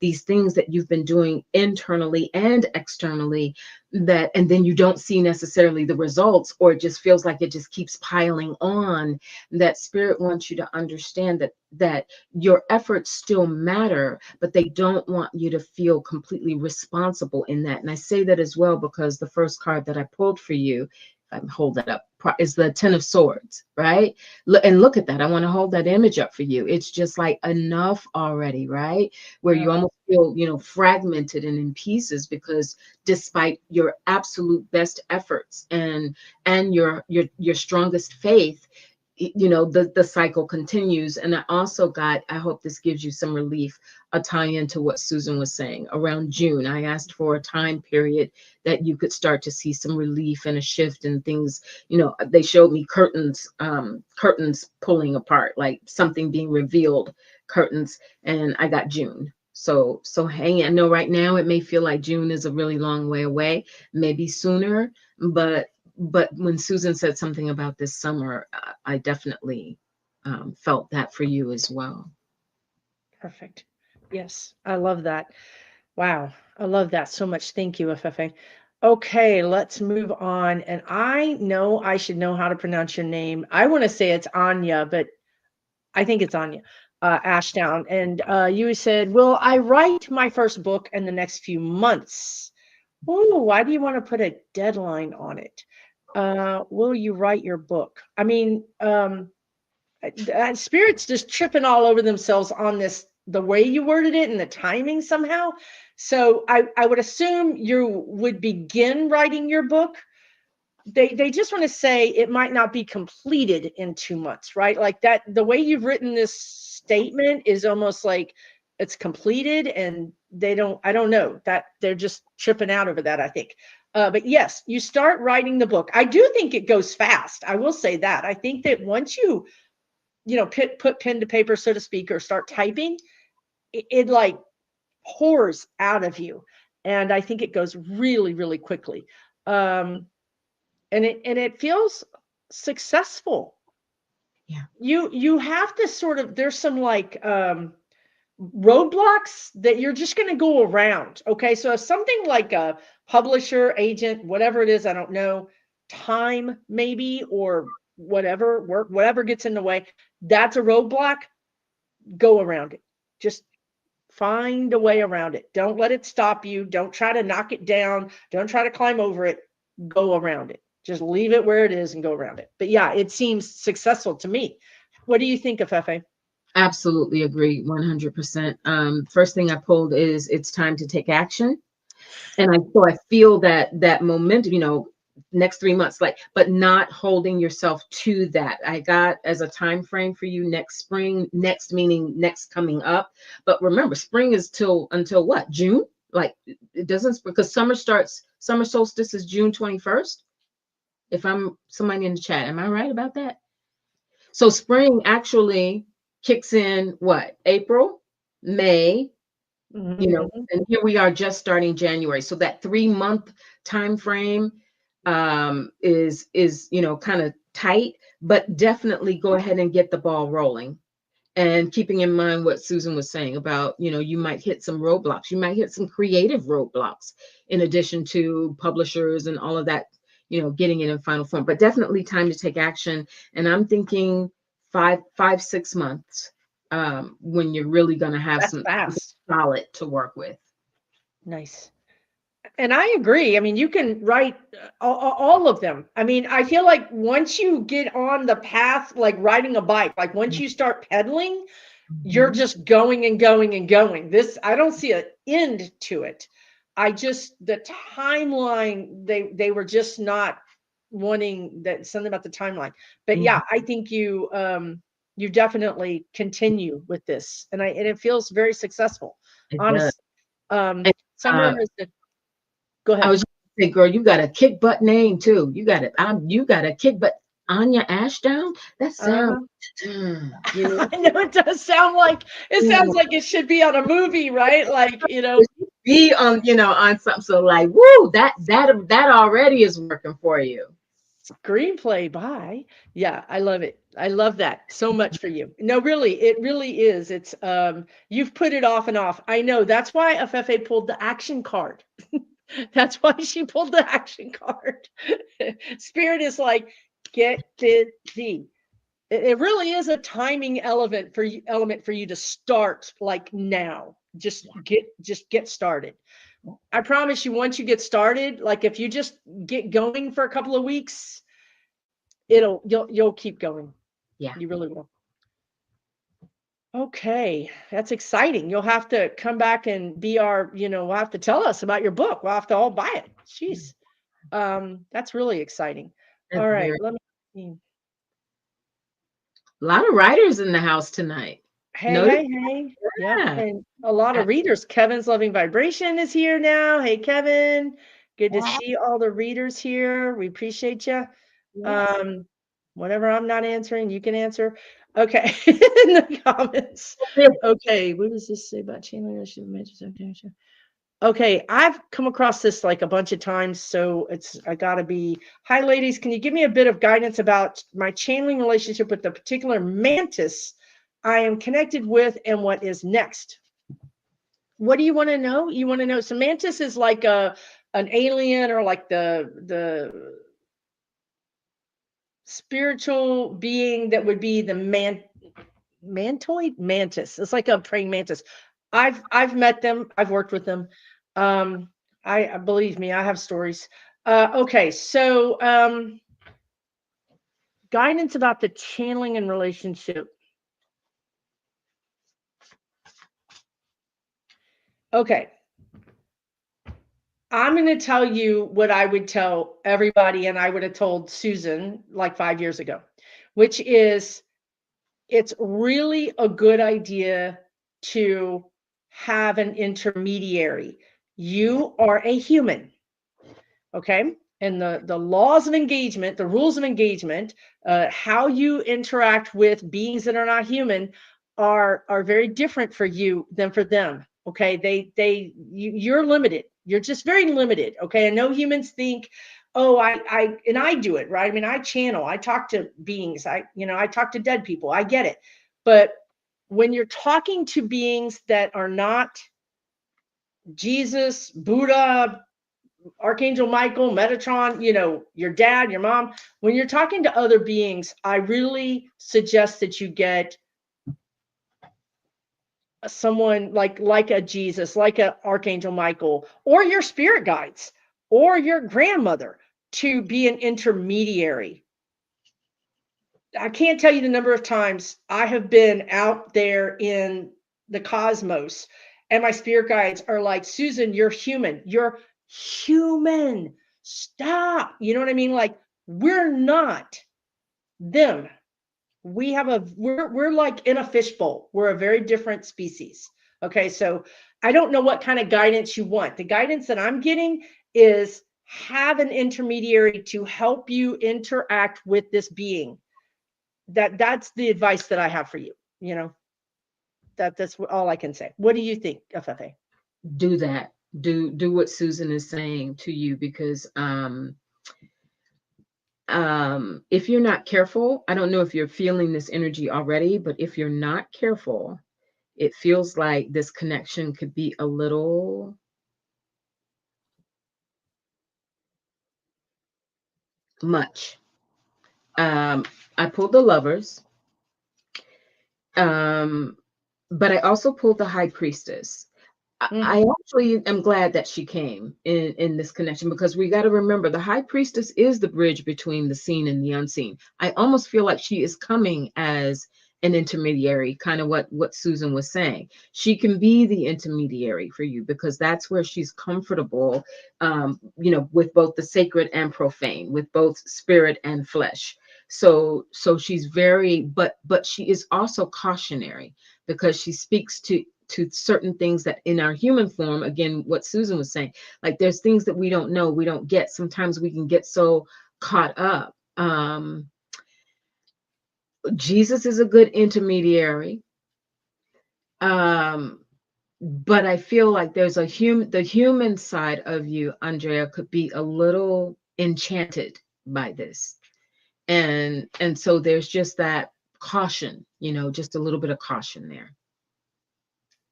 these things that you've been doing internally and externally, that and then you don't see necessarily the results, or it just feels like it just keeps piling on. That spirit wants you to understand that your efforts still matter, but they don't want you to feel completely responsible in that. And I say that as well because the first card that I pulled for you, hold that up, is the Ten of Swords, right? And look at that. I want to hold that image up for you. It's just like enough already, right? Where you almost feel, fragmented and in pieces, because despite your absolute best efforts and your strongest faith, the cycle continues. And I hope this gives you some relief, a tie into what Susan was saying around June. I asked for a time period that you could start to see some relief and a shift in things. They showed me curtains pulling apart, like something being revealed, curtains, and I got June. So hang in. I know right now it may feel like June is a really long way away, maybe sooner, but when Susan said something about this summer, I definitely felt that for you as well. Perfect. Yes, I love that. Wow, I love that so much. Thank you, Afefe. Okay, let's move on. And I know I should know how to pronounce your name. I want to say it's Anya, but I think it's Anya, Ashdown. And you said, will I write my first book in the next few months? Oh, why do you want to put a deadline on it? Will you write your book? I mean, Spirit's just tripping all over themselves on this, the way you worded it and the timing somehow. So I would assume you would begin writing your book. They just want to say it might not be completed in 2 months, right? Like that, the way you've written this statement is almost like it's completed, and I don't know, that they're just tripping out over that, I think. But yes, you start writing the book. I do think it goes fast. I will say that. I think that once you put pen to paper, so to speak, or start typing, it like pours out of you. And I think it goes really, really quickly. And it feels successful. Yeah. You have to sort of, there's some like roadblocks that you're just going to go around. Okay. So if something like a publisher, agent, whatever it is, I don't know, time maybe, or whatever, work, whatever gets in the way, that's a roadblock. Go around it. Just find a way around it. Don't let it stop you. Don't try to knock it down. Don't try to climb over it. Go around it. Just leave it where it is and go around it. But yeah, it seems successful to me. What do you think, Afefe? Absolutely agree, 100%. First thing I pulled is it's time to take action. And I feel that momentum, next 3 months, like, but not holding yourself to that. I got as a time frame for you next spring, next meaning next coming up. But remember, spring is until what? June? Like, it doesn't, because summer solstice is June 21st. If I'm somebody in the chat, am I right about that? So spring actually kicks in what? April, May, Mhm. and here we are just starting January. So that 3-month time frame is kind of tight, but definitely go ahead and get the ball rolling. And keeping in mind what Susan was saying about, you might hit some roadblocks, you might hit some creative roadblocks, in addition to publishers and all of that, getting it in final form. But definitely time to take action. And I'm thinking 6 months, when you're really going to have That's something fast. solid to work with. Nice. And I agree. I mean, you can write all of them. I mean, I feel like once you get on the path, like riding a bike, like once you start pedaling, you're Mhm. just going and going and going. This, I don't see an end to it. the timeline, they were just not wanting that, something about the timeline. But yeah, I think you definitely continue with this, and it feels very successful, It does. honestly. And, Summer is go I ahead. was just gonna say, girl, you got a kick butt name too. You got a kick butt. Anya Ashdown. That sounds, Uh, you know, I know it does sound like, it yeah, sounds like it should be on a movie, right? Like, it should be on, on something. So like, woo, that already is working for you. screenplay by. Yeah, I love it. I love that so much for you. No, really, it really is. It's you've put it off and off. I know. That's why Afefe pulled the action card. That's why she pulled the action card. Spirit is like, get busy. It really is a timing element for you to start like now. Just get started. I promise you, once you get started, like if you just get going for a couple of weeks, you'll keep going. Yeah. You really will. Okay, that's exciting. You'll have to come back and be our, we'll have to tell us about your book. We'll have to all buy it. Jeez. That's really exciting. That's All right, very let me see. a lot of writers in the house tonight. Hey, Notice? hey, hey. Yep. Yeah. And a lot of readers. Kevin's Loving Vibration is here now. Hey, Kevin. Good to see all the readers here. We appreciate you. Yes. Whatever I'm not answering, you can answer. Okay. In the comments. Okay. What does this say about channeling relationship? Okay, I've come across this like a bunch of times, so I gotta be. Hi, ladies. Can you give me a bit of guidance about my channeling relationship with the particular mantis I am connected with, and what is next? What do you want to know? You want to know? So mantis is like an alien, or like the spiritual being that would be the mantoid mantis. It's like a praying mantis. I've met them. I've worked with them. Um, I believe me, I have stories. Okay, so guidance about the channeling and relationship. Okay, I'm going to tell you what I would tell everybody, and I would have told Susan like 5 years ago, which is it's really a good idea to have an intermediary. You are a human, okay? And the laws of engagement, the rules of engagement, how you interact with beings that are not human are very different for you than for them. Okay, you're limited. You're just very limited. Okay, I know humans think, oh, I do it right. I mean, I channel, I talk to beings, I talk to dead people. I get it, but when you're talking to beings that are not Jesus, Buddha, Archangel Michael, Metatron, your dad, your mom, when you're talking to other beings, I really suggest that you get someone like a Jesus, like a Archangel Michael, or your spirit guides, or your grandmother to be an intermediary. I can't tell you the number of times I have been out there in the cosmos and my spirit guides are like, Susan, you're human. You're human. Stop. You know what I mean? Like, we're not them. We're like in a fishbowl. We're a very different species. Okay. So I don't know what kind of guidance you want. The guidance that I'm getting is have an intermediary to help you interact with this being. That's the advice that I have for you. That's all I can say. What do you think, Afefe? Do that. Do what Susan is saying to you, because if you're not careful, I don't know if you're feeling this energy already, but if you're not careful, it feels like this connection could be a little much. I pulled the Lovers, but I also pulled the High Priestess. I actually am glad that she came in this connection, because we got to remember the High Priestess is the bridge between the seen and the unseen. I almost feel like she is coming as an intermediary, kind of what Susan was saying. She can be the intermediary for you because that's where she's comfortable, with both the sacred and profane, with both spirit and flesh. So she's very, but she is also cautionary because she speaks to certain things that in our human form, again, what Susan was saying, like there's things that we don't know, we don't get. Sometimes we can get so caught up. Jesus is a good intermediary. But I feel like there's the human side of you, Andrea, could be a little enchanted by this. And so there's just that caution, just a little bit of caution there.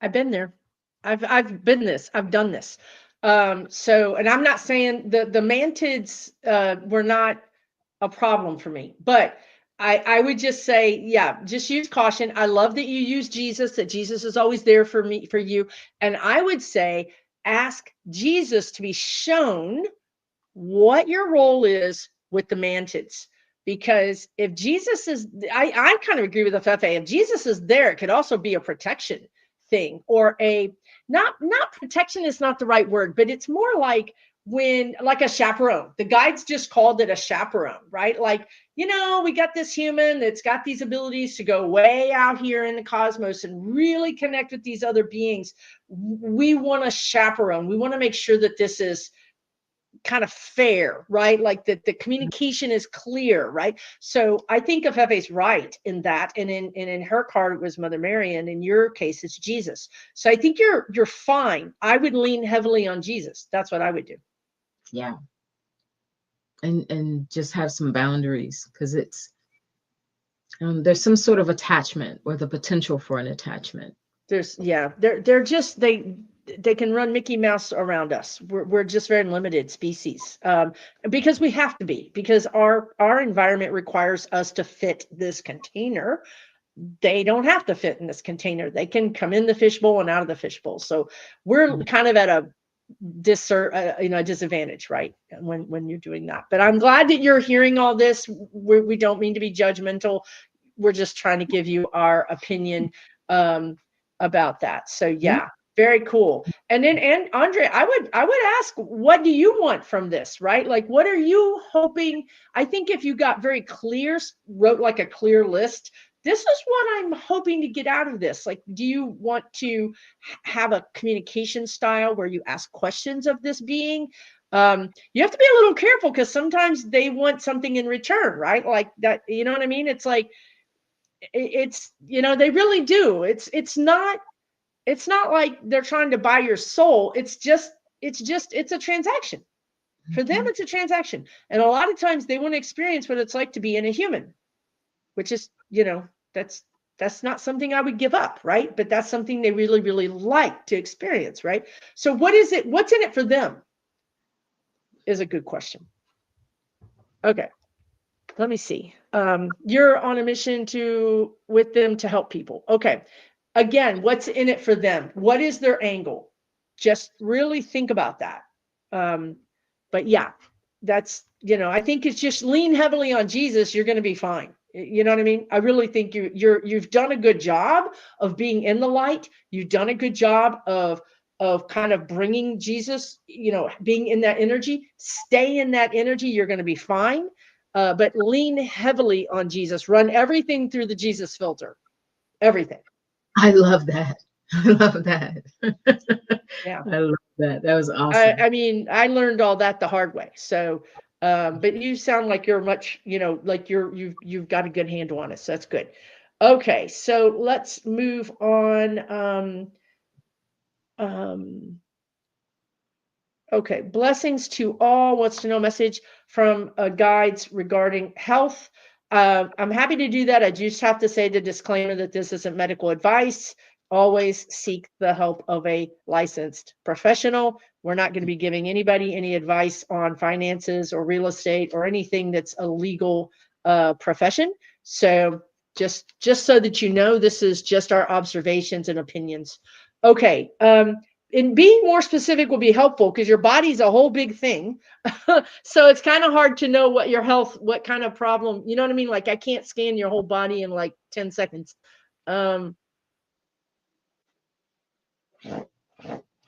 I've been there. I've been this. I've done this. So, and I'm not saying the mantids were not a problem for me, but I would just say, yeah, just use caution. I love that you use Jesus, that Jesus is always there for me, for you. And I would say, ask Jesus to be shown what your role is with the mantids. Because if Jesus is, I kind of agree with Afefe. If Jesus is there, it could also be a protection thing, or not protection is not the right word, but it's more like like a chaperone. The guides just called it a chaperone, right? Like, we got this human that's got these abilities to go way out here in the cosmos and really connect with these other beings. We want a chaperone. We want to make sure that this is kind of fair, right? Like that the communication is clear, right? So I think Afefe's right in that. And in her card, it was Mother Mary, and in your case, it's Jesus. So I think you're fine. I would lean heavily on Jesus. That's what I would do. Yeah. And just have some boundaries, because it's there's some sort of attachment or the potential for an attachment. They're just they can run Mickey Mouse around us. We're just very limited species, because we have to be, because our environment requires us to fit this container. They don't have to fit in this container. They can come in the fishbowl and out of the fishbowl. So we're kind of at a disadvantage, right? When you're doing that. But I'm glad that you're hearing all this. We don't mean to be judgmental. We're just trying to give you our opinion about that. So yeah, very cool. And Andre, I would ask, what do you want from this, right? Like, what are you hoping? I think if you got very clear, wrote like a clear list, this is what I'm hoping to get out of this. Like, do you want to have a communication style where you ask questions of this being? You have to be a little careful, because sometimes they want something in return, right? Like that, you know what I mean? It's like, it's, they really do. It's not like they're trying to buy your soul. It's a transaction. For them, it's a transaction. And a lot of times they want to experience what it's like to be in a human, which is, that's not something I would give up, right? But that's something they really, really like to experience, right? So what's in it for them is a good question. Okay. Let me see. You're on a mission with them to help people. Okay. Again, what's in it for them? What is their angle? Just really think about that. But yeah, that's, I think it's just lean heavily on Jesus. You're going to be fine. You know what I mean? I really think you've done a good job of being in the light. You've done a good job of kind of bringing Jesus, being in that energy. Stay in that energy. You're going to be fine. But lean heavily on Jesus. Run everything through the Jesus filter. Everything. I love that. I love that. Yeah. I love that. That was awesome. I mean, I learned all that the hard way. So, but you sound like you're much, like you've got a good handle on it. So that's good. Okay. So let's move on. Okay. Blessings to all. Wants to know message from guides regarding health. I'm happy to do that. I just have to say the disclaimer that this isn't medical advice. Always seek the help of a licensed professional. We're not going to be giving anybody any advice on finances or real estate or anything that's a legal profession. So just so that you know, this is just our observations and opinions. Okay. and being more specific will be helpful because your body's a whole big thing. So it's kind of hard to know what your health, what kind of problem, you know what I mean? Like I can't scan your whole body in like 10 seconds. Um,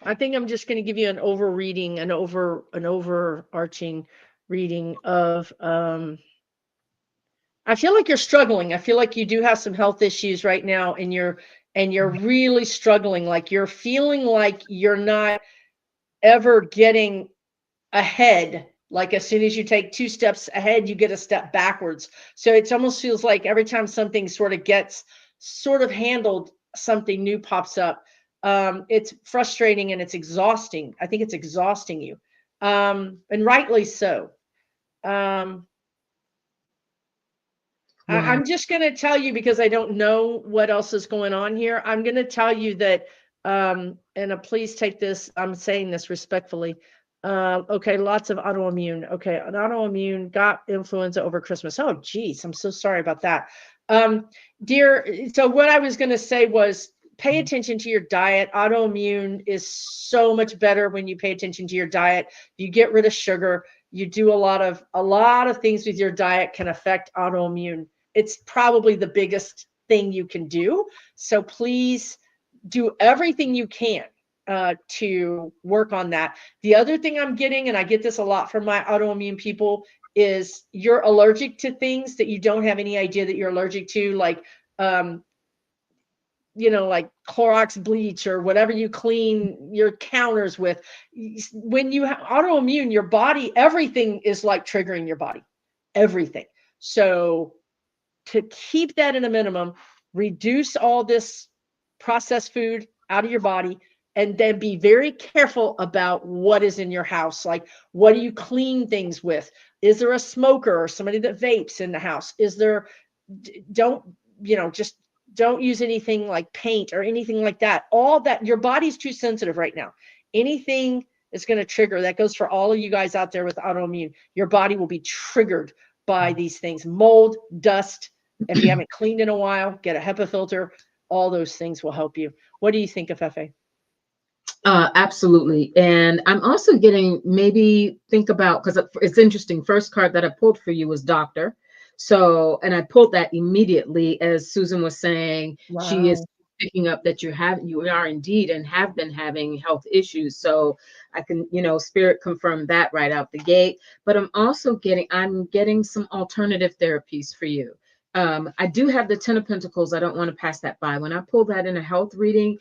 I think I'm just going to give you an overreading, an overarching reading of, I feel like you're struggling. I feel like you do have some health issues right now and you're really struggling. Like you're feeling like you're not ever getting ahead. Like as soon as you take 2 steps ahead, you get a step backwards. So it almost feels like every time something sort of gets sort of handled, something new pops up. It's frustrating and it's exhausting. I think it's exhausting you. And rightly so. Um, Wow. I'm just going to tell you because I don't know what else is going on here. I'm going to tell you that, please take this. I'm saying this respectfully. Okay, lots of autoimmune. Okay, an autoimmune got influenza over Christmas. Oh, geez, I'm so sorry about that. Dear, so what I was going to say was pay attention to your diet. Autoimmune is so much better when you pay attention to your diet. You get rid of sugar. You do a lot of things with your diet can affect autoimmune. It's probably the biggest thing you can do. So please do everything you can to work on that. The other thing I'm getting, and I get this a lot from my autoimmune people, is you're allergic to things that you don't have any idea that you're allergic to, like, like Clorox bleach or whatever you clean your counters with. When you have autoimmune, your body, everything is like triggering your body, everything. So to keep that in a minimum, reduce all this processed food out of your body, and then be very careful about what is in your house. Like, what do you clean things with? Is there a smoker or somebody that vapes in the house? Is there, don't, just don't use anything like paint or anything like that. All that, your body's too sensitive right now. Anything is going to trigger. That goes for all of you guys out there with autoimmune. Your body will be triggered by these things: mold, dust. If you haven't cleaned in a while, get a HEPA filter. All those things will help you. What do you think, Afefe? Absolutely. And I'm also getting, maybe think about, because it's interesting. First card that I pulled for you was doctor. So, and I pulled that immediately as Susan was saying, she is Wow. picking up that you are indeed and have been having health issues. So I can, spirit confirm that right out the gate. But I'm getting some alternative therapies for you. I do have the 10 of Pentacles. I don't want to pass that by. When I pull that in a health reading,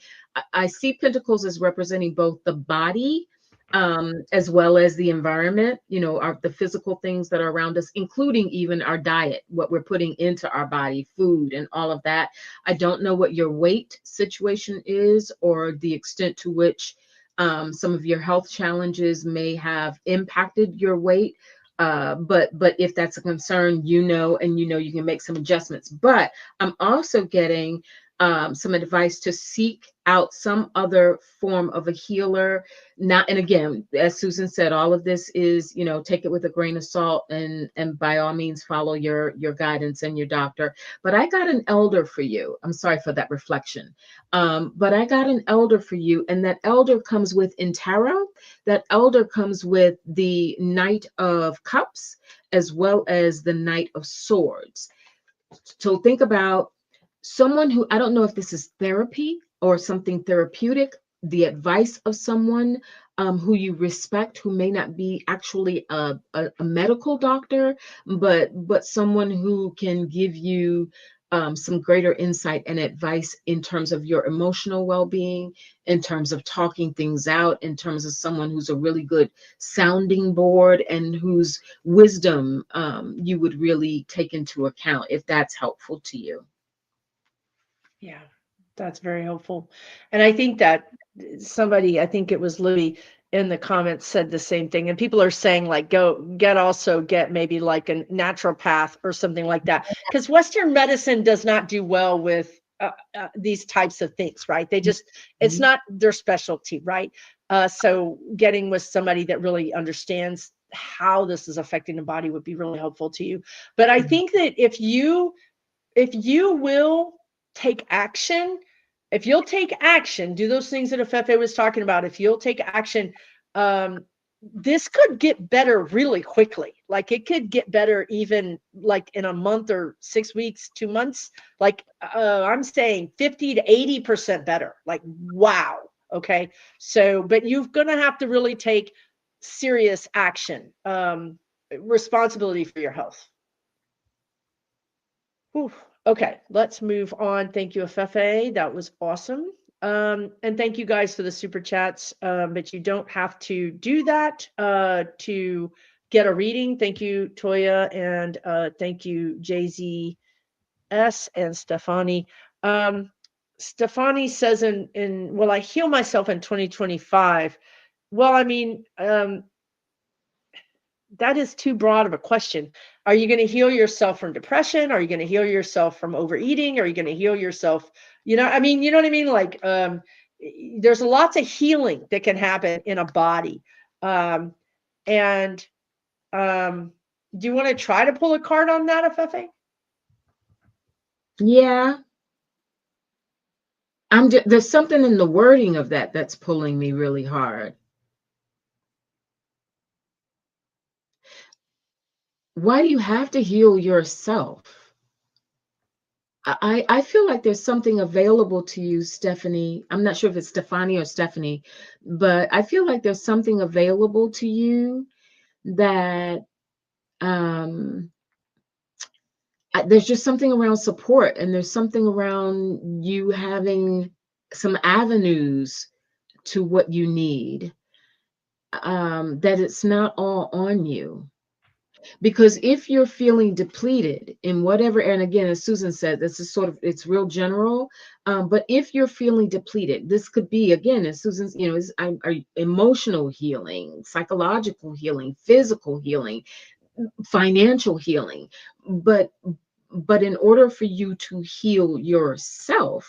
I see Pentacles as representing both the body as well as the environment, the physical things that are around us, including even our diet, what we're putting into our body, food and all of that. I don't know what your weight situation is or the extent to which some of your health challenges may have impacted your weight. But if that's a concern, and you can make some adjustments. But I'm also getting some advice to seek out some other form of a healer. And again, as Susan said, all of this is, take it with a grain of salt, and by all means follow your guidance and your doctor. But I got an elder for you. I'm sorry for that reflection. But I got an elder for you, and that elder comes with, in tarot, that elder comes with the Knight of Cups as well as the Knight of Swords. So think about someone who, I don't know if this is therapy or something therapeutic, the advice of someone who you respect, who may not be actually a medical doctor, but someone who can give you some greater insight and advice in terms of your emotional well-being, in terms of talking things out, in terms of someone who's a really good sounding board and whose wisdom you would really take into account, if that's helpful to you. Yeah, that's very helpful. And I think that somebody, I think it was Libby in the comments, said the same thing. And people are saying, like, get maybe like a naturopath or something like that. Because Western medicine does not do well with these types of things, right? It's not their specialty, right? So getting with somebody that really understands how this is affecting the body would be really helpful to you. But I think that if you will take action if you'll take action, do those things that Afefe was talking about. If you'll take action, this could get better really quickly. Like it could get better even like in a month or 6 weeks, 2 months. Like I'm saying 50 to 80% better. Like, wow. Okay. So, but you're going to have to really take serious action, responsibility for your health. Whew. Okay, let's move on. Thank you, Afefe. That was awesome. And thank you guys for the super chats. But you don't have to do that to get a reading. Thank you, Toya, and thank you, JZS and Stefani. Stefani says will I heal myself in 2025? Well, I mean, that is too broad of a question. Are you going to heal yourself from depression? Are you going to heal yourself from overeating? Are you going to heal yourself? I mean, you know what I mean? Like, there's lots of healing that can happen in a body. And do you want to try to pull a card on that, Afefe? Yeah. There's something in the wording of that's pulling me really hard. Why do you have to heal yourself? I feel like there's something available to you, Stephanie. I'm not sure if it's Stefani or Stephanie, but I feel like there's something available to you that there's just something around support, and there's something around you having some avenues to what you need, that it's not all on you. Because if you're feeling depleted in whatever, and again, as Susan said, this is it's real general, but if you're feeling depleted, this could be, again, as Susan's, emotional healing, psychological healing, physical healing, financial healing. But in order for you to heal yourself,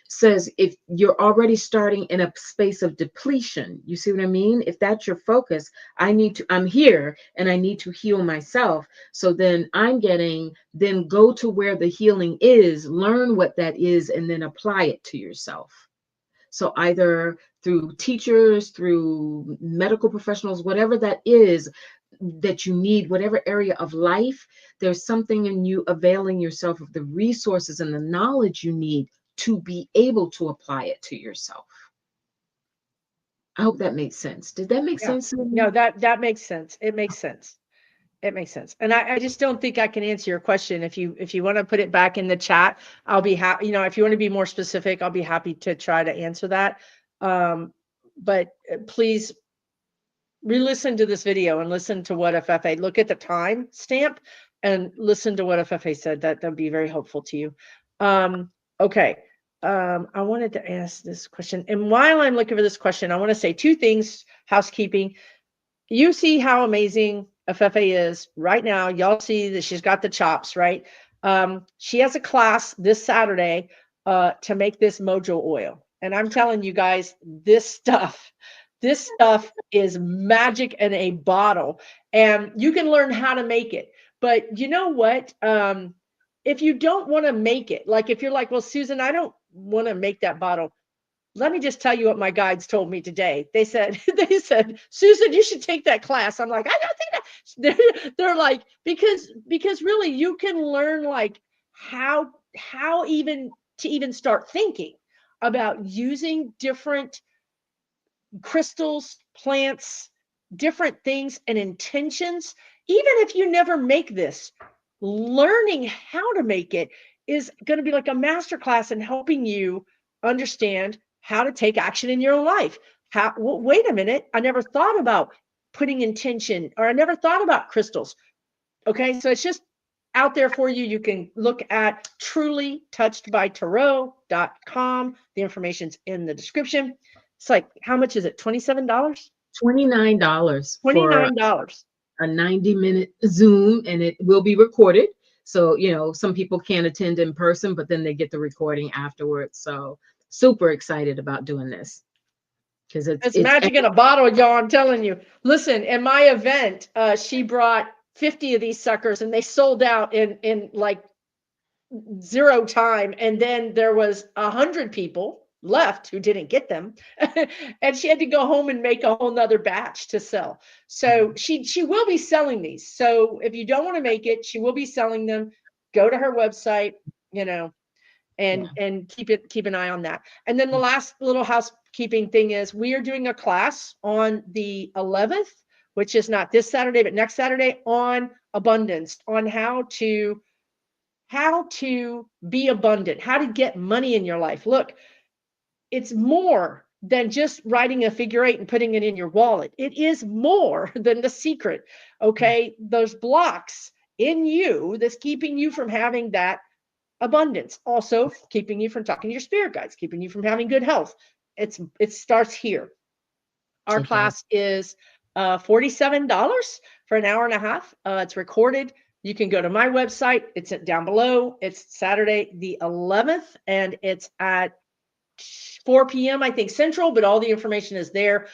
says if you're already starting in a space of depletion, you see what I mean? If that's your focus, I'm here and I need to heal myself. So then then go to where the healing is, learn what that is, and then apply it to yourself. So either through teachers, through medical professionals, whatever that is that you need, whatever area of life, there's something in you availing yourself of the resources and the knowledge you need to be able to apply it to yourself. I hope that makes sense. Did that make sense? No, that makes sense. It makes sense. It makes sense. And I just don't think I can answer your question. If you want to put it back in the chat, I'll be happy. If you want to be more specific, I'll be happy to try to answer that. But please re-listen to this video and listen to what Afefe, look at the time stamp and listen to what Afefe said. That'd be very helpful to you. Okay. I wanted to ask this question. And while I'm looking for this question, I want to say two things, housekeeping. You see how amazing Afefe is right now. Y'all see that she's got the chops, right? She has a class this Saturday to make this mojo oil. And I'm telling you guys, this stuff is magic in a bottle. And you can learn how to make it. But you know what? If you don't want to make it, like if you're like, well, Susan, I don't want to make that bottle. Let me just tell you what my guides told me today. They said, Susan, you should take that class. I'm like, I don't think that. They're like, because really you can learn like how even to start thinking about using different crystals, plants, different things and intentions. Even if you never make this, learning how to make it is going to be like a masterclass in helping you understand how to take action in your life. Wait a minute, I never thought about putting intention, or I never thought about crystals. Okay, so it's just out there for you. You can look at trulytouchedbytarot.com. The information's in the description. It's like, how much is it? $27? $29 for $29. a 90-minute Zoom, and it will be recorded. So, some people can't attend in person, but then they get the recording afterwards. So super excited about doing this. Because it's magic in a bottle, y'all. I'm telling you. Listen, in my event, she brought 50 of these suckers, and they sold out in like 0 time. And then there was 100 people left who didn't get them. And she had to go home and make a whole nother batch to sell. So she will be selling these. So if you don't want to make it, she will be selling them. Go to her website, you know, Yeah. and keep an eye on that. And then the last little housekeeping thing is we are doing a class on the 11th, which is not this Saturday, but next Saturday, on abundance, on how to be abundant, how to get money in your life. Look, it's more than just writing a figure eight and putting it in your wallet. It is more than The Secret. Okay. Those blocks in you that's keeping you from having that abundance, also keeping you from talking to your spirit guides, keeping you from having good health. It starts here. Our Okay. class is $47 for an hour and a half. It's recorded. You can go to my website. It's down below. It's Saturday the 11th, and it's at 4 p.m. I think Central, but all the information is there.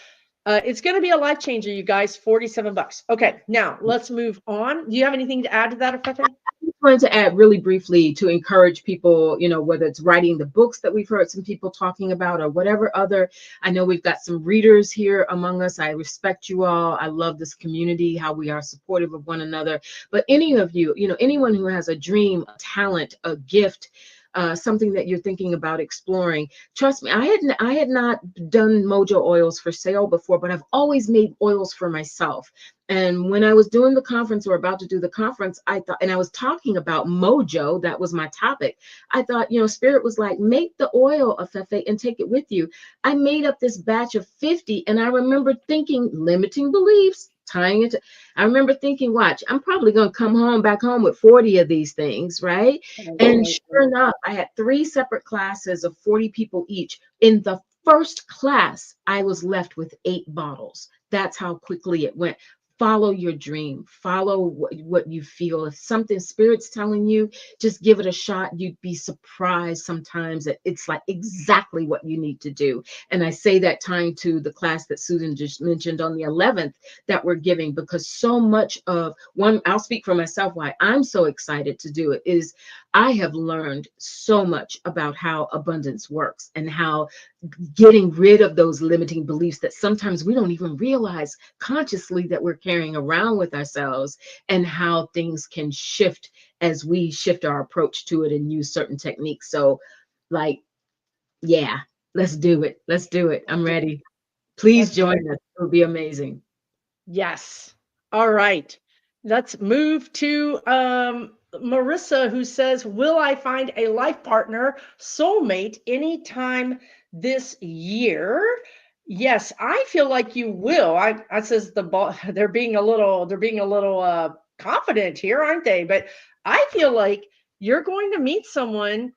It's going to be a life changer, you guys. $47. Okay, now let's move on. Do you have anything to add to that, Afefe? Just wanted to add really briefly to encourage people, whether it's writing the books that we've heard some people talking about or whatever other. I know we've got some readers here among us. I respect you all. I love this community, how we are supportive of one another. But any of you, anyone who has a dream, a talent, a gift, something that you're thinking about exploring, trust me, I had not done mojo oils for sale before, but I've always made oils for myself. And when I was doing the conference or about to do the conference, I thought, and I was talking about mojo, that was my topic. I thought, Spirit was like, make the oil, Afefe, and take it with you. I made up this batch of 50, and I remember thinking, limiting beliefs, tying it to, I remember thinking, watch, I'm probably going to come back home with 40 of these things, right? And sure enough, I had 3 separate classes of 40 people each. In the first class, I was left with 8 bottles. That's how quickly it went. Follow your dream, follow what you feel. If something spirit's telling you, just give it a shot. You'd be surprised sometimes that it's like exactly what you need to do. And I say that tying to the class that Susan just mentioned on the 11th that we're giving, because so much of one, I'll speak for myself, why I'm so excited to do it is I have learned so much about how abundance works and how getting rid of those limiting beliefs that sometimes we don't even realize consciously that we're carrying around with ourselves, and how things can shift as we shift our approach to it and use certain techniques. So, like, yeah, let's do it. Let's do it. I'm ready. Please Let's do join it. us. It will be amazing. Yes. All right. Let's move to Marissa, who says, will I find a life partner, soulmate, anytime this year? Yes, I feel like you will. I says the ball, they're being a little confident here, aren't they? But I feel like you're going to meet someone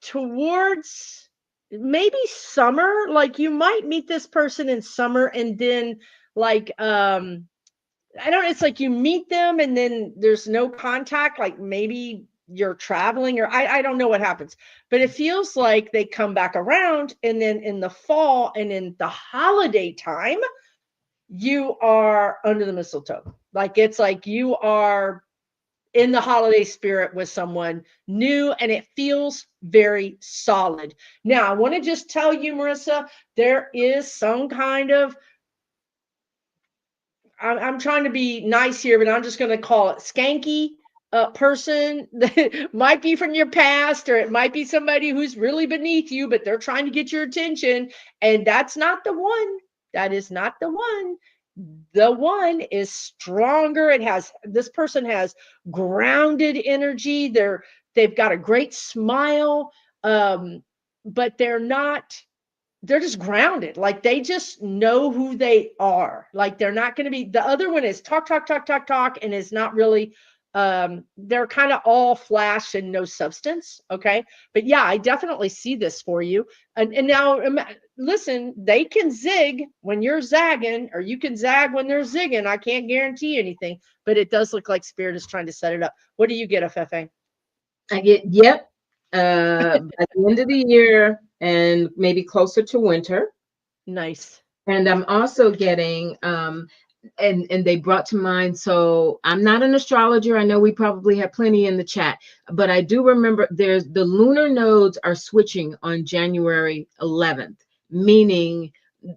towards maybe summer. Like you might meet this person in summer, and then like I don't, it's like you meet them and then there's no contact, like maybe you're traveling, or I don't know what happens, but it feels like they come back around, and then in the fall and in the holiday time you are under the mistletoe. Like it's like you are in the holiday spirit with someone new, and it feels very solid. Now I want to just tell you, Marissa, there is some kind of, I'm trying to be nice here, but I'm just going to call it skanky person that might be from your past, or it might be somebody who's really beneath you, but they're trying to get your attention. And that's not the one. That is not the one. The one is stronger. This person has grounded energy. They've got a great smile. But they're just grounded. Like they just know who they are. Like they're not going to be, the other one is talk, talk, talk, talk, talk, and is not really, they're kind of all flash and no substance. Okay. But yeah, I definitely see this for you. And now listen, they can zig when you're zagging, or you can zag when they're zigging. I can't guarantee anything, but it does look like spirit is trying to set it up. What do you get, Afefe? I get, yep. At the end of the year and maybe closer to winter. Nice. And I'm also getting and they brought to mind. So I'm not an astrologer. I know we probably have plenty in the chat, but I do remember there's the lunar nodes are switching on January 11th, meaning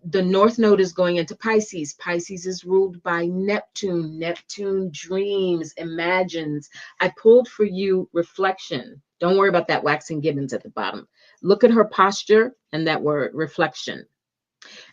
the north node is going into Pisces. Pisces is ruled by Neptune. Neptune dreams, imagines. I pulled for you reflection. Don't worry about that waxing gibbons at the bottom. Look at her posture and that word reflection.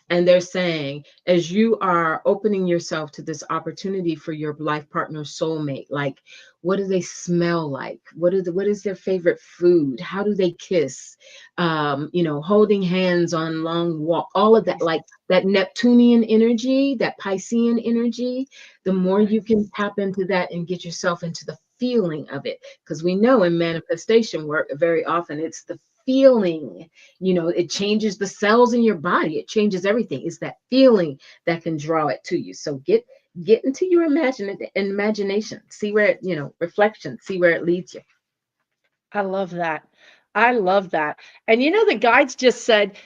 And they're saying, as you are opening yourself to this opportunity for your life partner, soulmate, like, what do they smell like? What is their favorite food? How do they kiss? Holding hands on long walk, all of that, like that Neptunian energy, that Piscean energy, the more you can tap into that and get yourself into the feeling of it. Because we know in manifestation work, very often it's the feeling, it changes the cells in your body. It changes everything. It's that feeling that can draw it to you. So get into your imagination, see where it, reflection, see where it leads you. I love that. I love that. And the guides just said,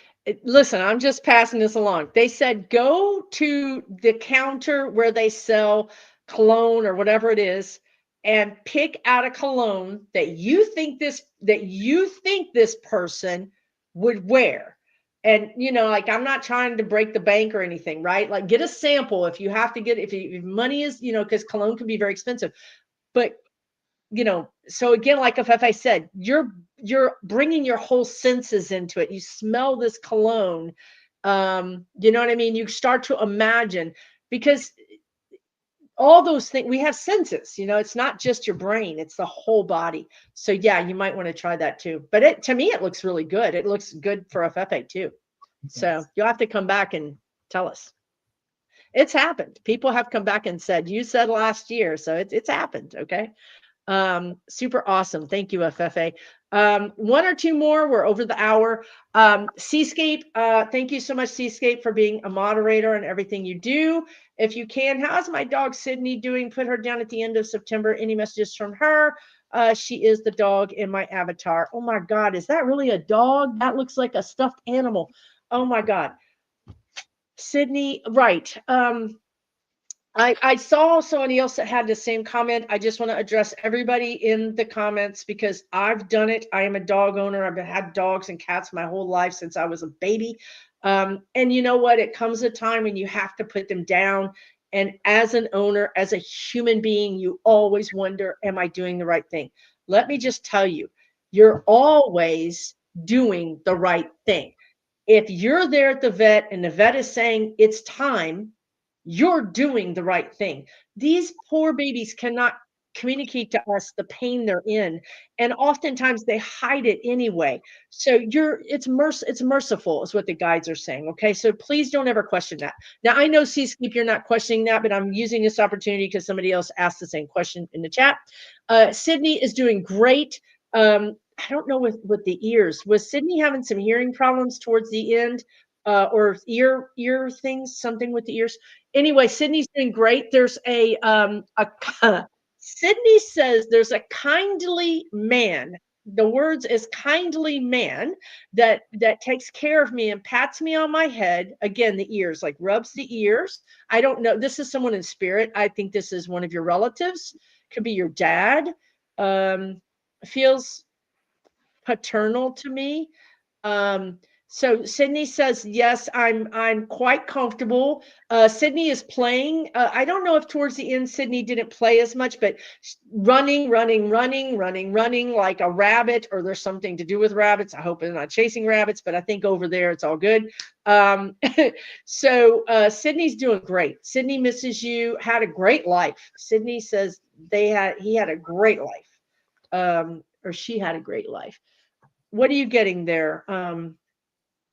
listen, I'm just passing this along. They said, go to the counter where they sell cologne or whatever it is and pick out a cologne that you think this person would wear. And like, I'm not trying to break the bank or anything, right? Like, get a sample if you have to get, if money is, because cologne can be very expensive. But so again, like Afefe said, you're bringing your whole senses into it. You smell this cologne. You know what I mean? You start to imagine, because all those things, we have senses, it's not just your brain, it's the whole body. So yeah, you might want to try that too. But to me, it looks really good. It looks good for Afefe too. So you'll have to come back and tell us. It's happened. People have come back and said, you said last year. So it's happened. Okay. Super awesome. Thank you, Afefe. One or two more. We're over the hour. Seascape, thank you so much, Seascape, for being a moderator and everything you do. If you can, how's my dog Sydney doing? Put her down at the end of September. Any messages from her? She is the dog in my avatar. Oh my God, is that really a dog? That looks like a stuffed animal. Oh my God. Sydney, right. I saw somebody else that had the same comment. I just want to address everybody in the comments because I've done it. I am a dog owner. I've had dogs and cats my whole life since I was a baby. And you know what? It comes a time when you have to put them down. And as an owner, as a human being, you always wonder, am I doing the right thing? Let me just tell you, you're always doing the right thing. If you're there at the vet and the vet is saying it's time, you're doing the right thing. These poor babies cannot communicate to us the pain they're in, and oftentimes they hide it anyway. So it's merciful is what the guides are saying. Okay, so please don't ever question that. Now I know Seascape, you're not questioning that, but I'm using this opportunity because somebody else asked the same question in the chat. Sydney is doing great. I don't know with the ears. Was Sydney having some hearing problems towards the end, or ear things, something with the ears? Anyway, Sydney's doing great. There's a Sydney says there's a kindly man. The words is kindly man that takes care of me and pats me on my head. Again, the ears, like rubs the ears. I don't know. This is someone in spirit. I think this is one of your relatives. Could be your dad. Feels paternal to me. So Sydney says, yes, I'm quite comfortable. Sydney is playing. I don't know if towards the end Sydney didn't play as much, but running like a rabbit, or there's something to do with rabbits. I hope they're not chasing rabbits, but I think over there it's all good. So Sydney's doing great. Sydney misses you. Had a great life. Sydney says he had a great life, or she had a great life. What are you getting there,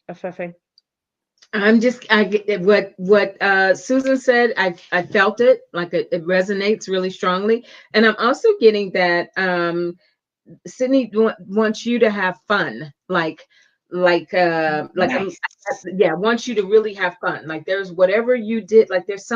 Afefe? What Susan said. I felt it, like it resonates really strongly, and I'm also getting that Sydney wants you to have fun, like Nice. yeah, wants you to really have fun. Like there's whatever you did, like there's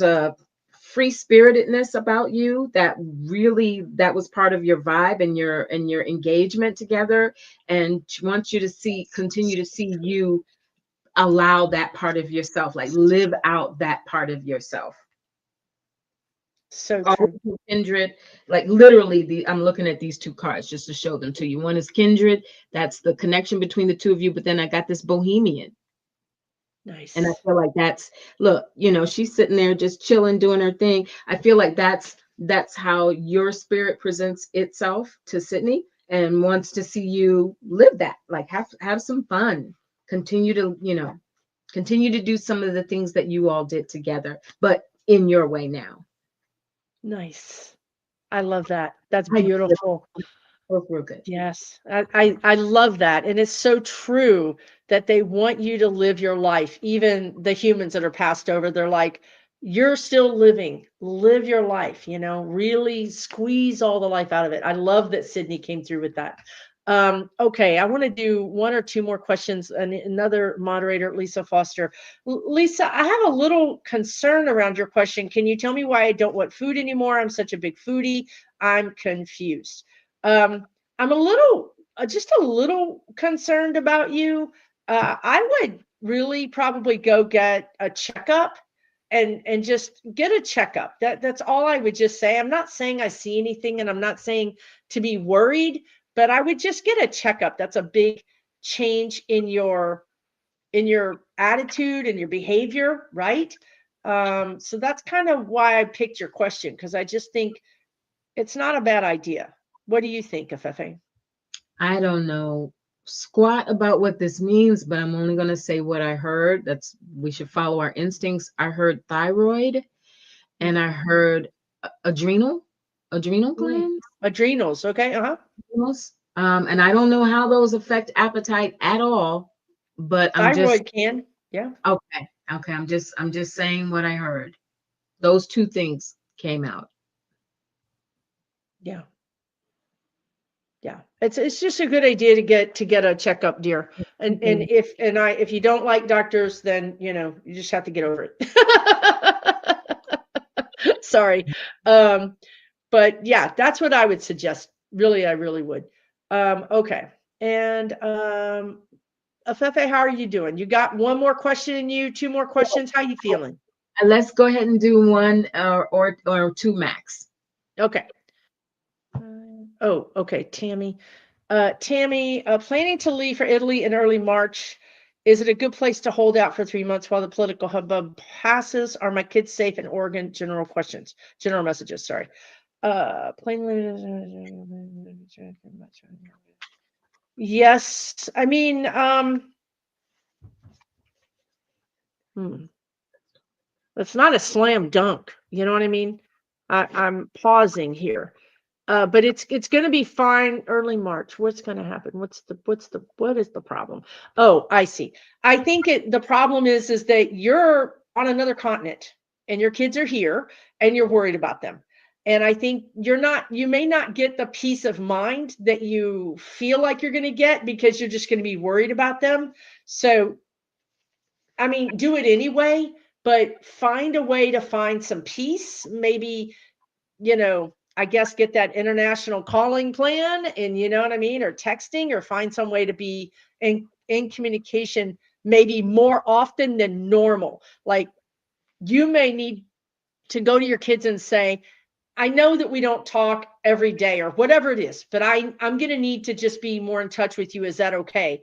a free spiritedness about you that was part of your vibe and your engagement together, and she wants you to continue to see you allow that part of yourself, like live out that part of yourself. So Also, true. kindred, like literally, I'm looking at these two cards just to show them to you. One is kindred, that's the connection between the two of you. But then I got this bohemian. And I Nice. feel like that's, look, she's sitting there just chilling, doing her thing. I feel like that's how your spirit presents itself to Sydney and wants to see you live that. Like have some fun. Continue to, continue to do some of the things that you all did together, but in your way now. Nice. I love that. That's I did. beautiful. Both were good. Yes, I love that. And it's so true that they want you to live your life. Even the humans that are passed over, they're like, you're still living, live your life, really squeeze all the life out of it. I love that Sydney came through with that. Okay, I want to do one or two more questions. And another moderator, Lisa Foster. Lisa, I have a little concern around your question. Can you tell me why I don't want food anymore? I'm such a big foodie. I'm confused. I'm a little, just a little concerned about you. I would really probably go get a checkup and just get a checkup. That's all I would just say. I'm not saying I see anything, and I'm not saying to be worried, but I would just get a checkup. That's a big change in your attitude and your behavior, right? So that's kind of why I picked your question, because I just think it's not a bad idea. What do you think, Afefe? I don't know squat about what this means, but I'm only going to say what I heard. We should follow our instincts. I heard thyroid and I heard adrenal glands. Adrenals, okay, uh-huh. And I don't know how those affect appetite at all, but I'm just Thyroid can, yeah, okay. Okay, I'm just saying what I heard. Those two things came out. yeah, yeah. It's just a good idea to get a checkup, dear. And Mhm. if you don't like doctors, then you just have to get over it. Sorry. But yeah, that's what I would suggest. Really, I really would. Okay. And Afefe, how are you doing? You got one more question in you, two more questions. How you feeling? Let's go ahead and do one or two max. Okay. Oh, okay, Tammy. Tammy, planning to leave for Italy in early March. Is it a good place to hold out for 3 months while the political hubbub passes? Are my kids safe in Oregon? General messages. Sorry. Yes. I mean, it's not a slam dunk. You know what I mean? I'm pausing here. But it's going to be fine early March. What's going to happen? What is the problem? Oh, I see. I think the problem is that you're on another continent and your kids are here and you're worried about them. And I think you may not get the peace of mind that you feel like you're going to get because you're just going to be worried about them. So, I mean, do it anyway, but find a way to find some peace. Maybe I guess get that international calling plan, and you know what I mean, or texting, or find some way to be in communication maybe more often than normal. Like you may need to go to your kids and say, I know that we don't talk every day or whatever it is, but I'm going to need to just be more in touch with you. Is that okay?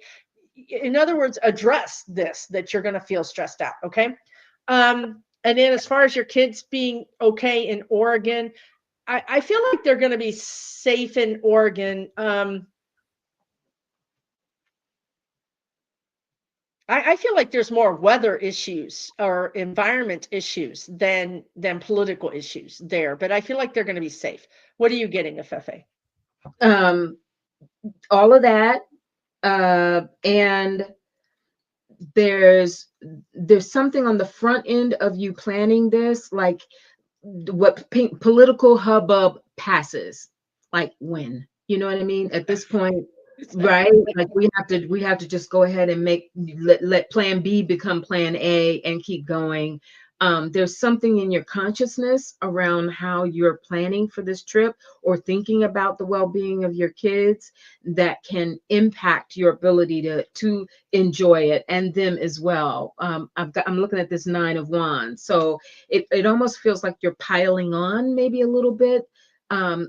In other words, address this, that you're going to feel stressed out. Okay. And then as far as your kids being okay in Oregon, I feel like they're going to be safe in Oregon. I feel like there's more weather issues or environment issues than political issues there, but I feel like they're going to be safe. What are you getting, Afefe? All of that, and there's something on the front end of you planning this, like what political hubbub passes, like when, you know what I mean? At this point, right? Like we have to just go ahead and let plan B become plan A and keep going. there's something in your consciousness around how you're planning for this trip or thinking about the well-being of your kids that can impact your ability to enjoy it and them as well. I'm looking at this 9 of Wands, so it almost feels like you're piling on maybe a little bit,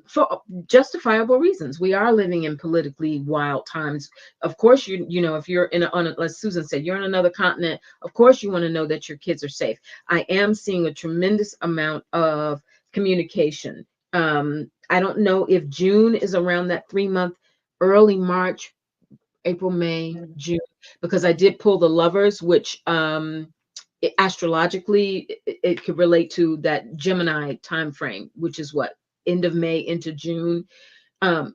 for justifiable reasons. We are living in politically wild times. Of course, you know, if you're as Susan said, you're on another continent. Of course, you want to know that your kids are safe. I am seeing a tremendous amount of communication. I don't know if June is around that 3 month, early March, April, May, June, because I did pull the Lovers, which astrologically it could relate to that Gemini time frame, which is what, end of May into June.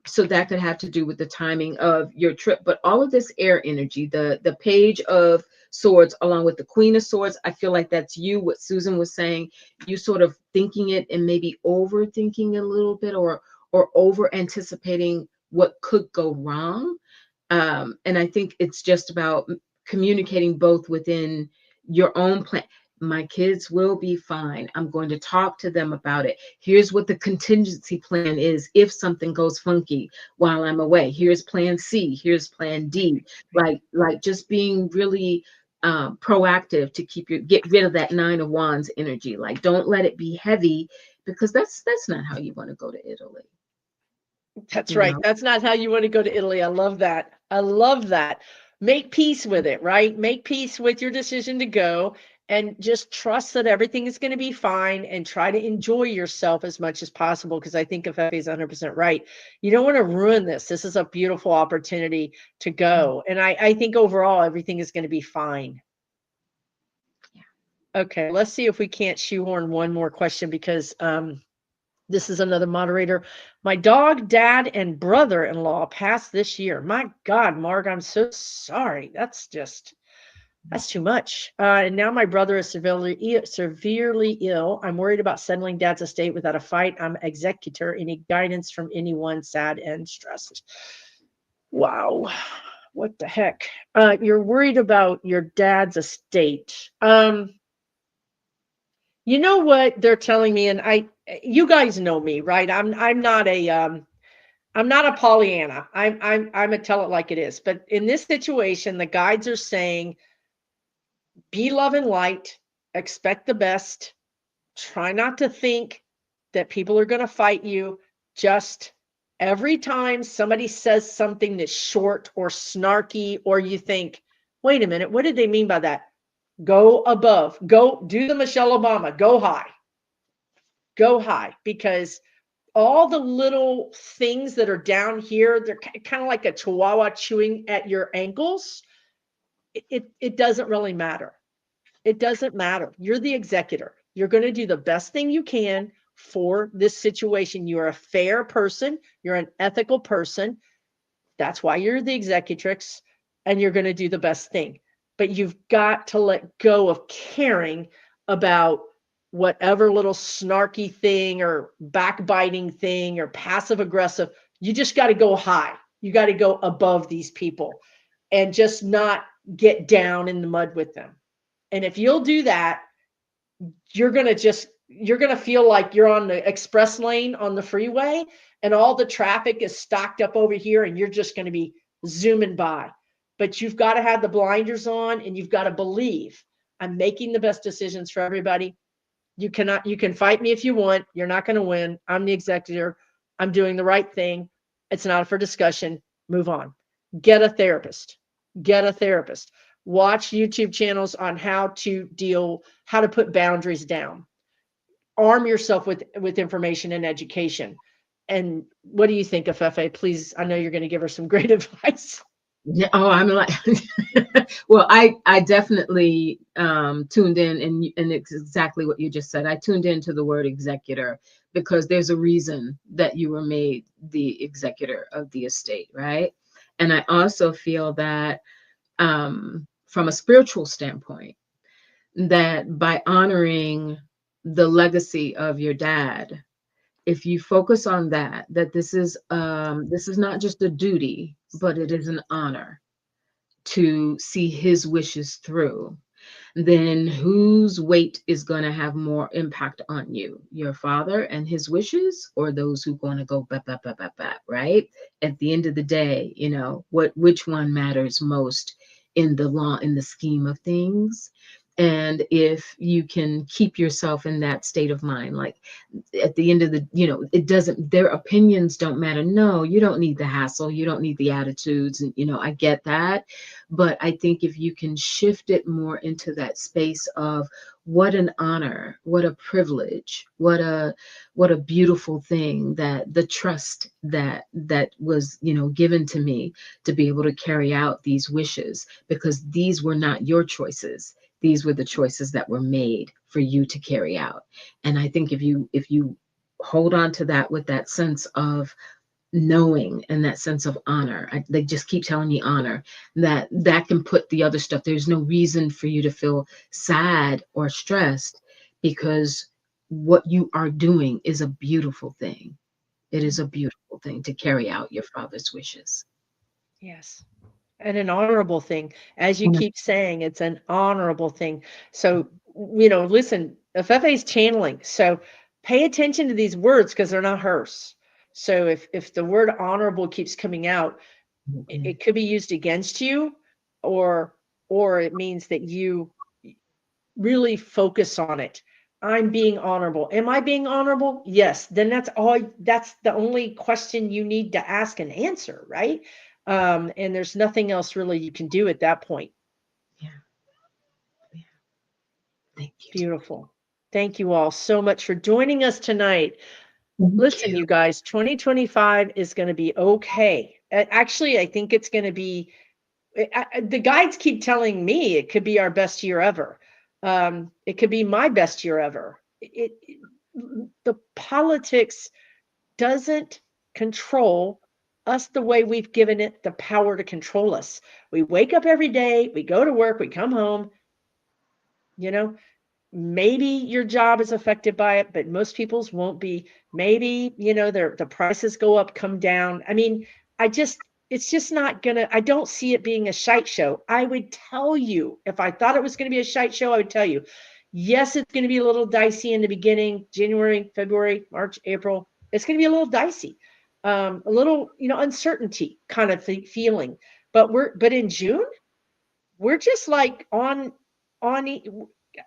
So that could have to do with the timing of your trip. But all of this air energy, the Page of Swords along with the Queen of Swords, I feel like that's you, what Susan was saying, you sort of thinking it and maybe overthinking a little bit, or over anticipating what could go wrong. And I think it's just about communicating both within your own plan. My kids will be fine. I'm going to talk to them about it. Here's what the contingency plan is if something goes funky while I'm away. Here's plan C. Here's plan D. Like just being really proactive to get rid of that 9 of Wands energy. Like, don't let it be heavy, because that's not how you want to go to Italy. That's right. That's not how you want to go to Italy. I love that. I love that. Make peace with it, right? Make peace with your decision to go, and just trust that everything is going to be fine, and try to enjoy yourself as much as possible. Because I think Afefe is 100% right. You don't want to ruin this. This is a beautiful opportunity to go. And I think overall, everything is going to be fine. Okay, let's see if we can't shoehorn one more question, because this is another moderator. My dog, dad, and brother-in-law passed this year. My God, Marg, I'm so sorry. That's too much. And now my brother is severely ill. I'm worried about settling dad's estate without a fight. I'm executor. Any guidance from anyone? Sad and stressed. Wow. What the heck? You're worried about your dad's estate. You know what they're telling me, and you guys know me, right? I'm not a Pollyanna. I'm a tell it like it is. But in this situation, the guides are saying, be love and light, expect the best, try not to think that people are going to fight you. Just every time somebody says something that's short or snarky, or you think, wait a minute, what did they mean by that? Go above, go do the Michelle Obama, go high, because all the little things that are down here, they're kind of like a chihuahua chewing at your ankles. It doesn't really matter. It doesn't matter. You're the executor. You're going to do the best thing you can for this situation. You're a fair person. You're an ethical person. That's why you're the executrix, and you're going to do the best thing. But you've got to let go of caring about whatever little snarky thing or backbiting thing or passive aggressive. You just got to go high. You got to go above these people and just not get down in the mud with them. And if you'll do that, you're going to feel like you're on the express lane on the freeway, and all the traffic is stocked up over here, and you're just going to be zooming by. But you've got to have the blinders on, and you've got to believe I'm making the best decisions for everybody. You can fight me if you want. You're not going to win. I'm the executor. I'm doing the right thing. It's not for discussion. Move on. Get a therapist. Watch YouTube channels on how to put boundaries down. Arm yourself with information and education. And what do you think, Afefe? Please, I know you're going to give her some great advice. Yeah. Oh, I'm like, well, I definitely tuned in, and it's exactly what you just said. I tuned into the word executor because there's a reason that you were made the executor of the estate, right? And I also feel that from a spiritual standpoint, that by honoring the legacy of your dad, if you focus on that this is not just a duty, but it is an honor to see his wishes through. then whose weight is going to have more impact on you? Your father and his wishes, or those who going to go bap, bap, bap, bap, bap, right? At the end of the day, which one matters most in the scheme of things? And if you can keep yourself in that state of mind, like at the end of it doesn't, their opinions don't matter. No, you don't need the hassle. You don't need the attitudes. And, I get that. But I think if you can shift it more into that space of what an honor, what a privilege, what a beautiful thing, that the trust that was, given to me to be able to carry out these wishes, because these were not your choices. These were the choices that were made for you to carry out. And I think if you hold on to that with that sense of knowing and that sense of honor, they just keep telling me honor, that can put the other stuff. There's no reason for you to feel sad or stressed, because what you are doing is a beautiful thing. It is a beautiful thing to carry out your father's wishes. Yes. And an honorable thing. As you Mhm. keep saying, it's an honorable thing. So, listen, Afefe's channeling. So pay attention to these words because they're not hers. So if the word honorable keeps coming out, Okay. it could be used against you, or it means that you really focus on it. I'm being honorable. Am I being honorable? Yes. Then that's the only question you need to ask and answer, right? And there's nothing else really you can do at that point. Yeah. Yeah. Thank you. Beautiful. Thank you all so much for joining us tonight. Thank Listen, you. you guys, 2025 is going to be okay. Actually, I think it's going to be, the guides keep telling me it could be our best year ever. It could be my best year ever. The politics doesn't control us the way we've given it the power to control us. We wake up every day, we go to work, we come home, you know, maybe your job is affected by it, but most people's won't be. Maybe, the prices go up, come down. I mean, it's just not gonna, I don't see it being a shite show. I would tell you, if I thought it was going to be a shite show, I would tell you, yes, it's going to be a little dicey in the beginning, January, February, March, April. It's going to be a little dicey, a little, uncertainty kind of feeling. But in June, we're just like on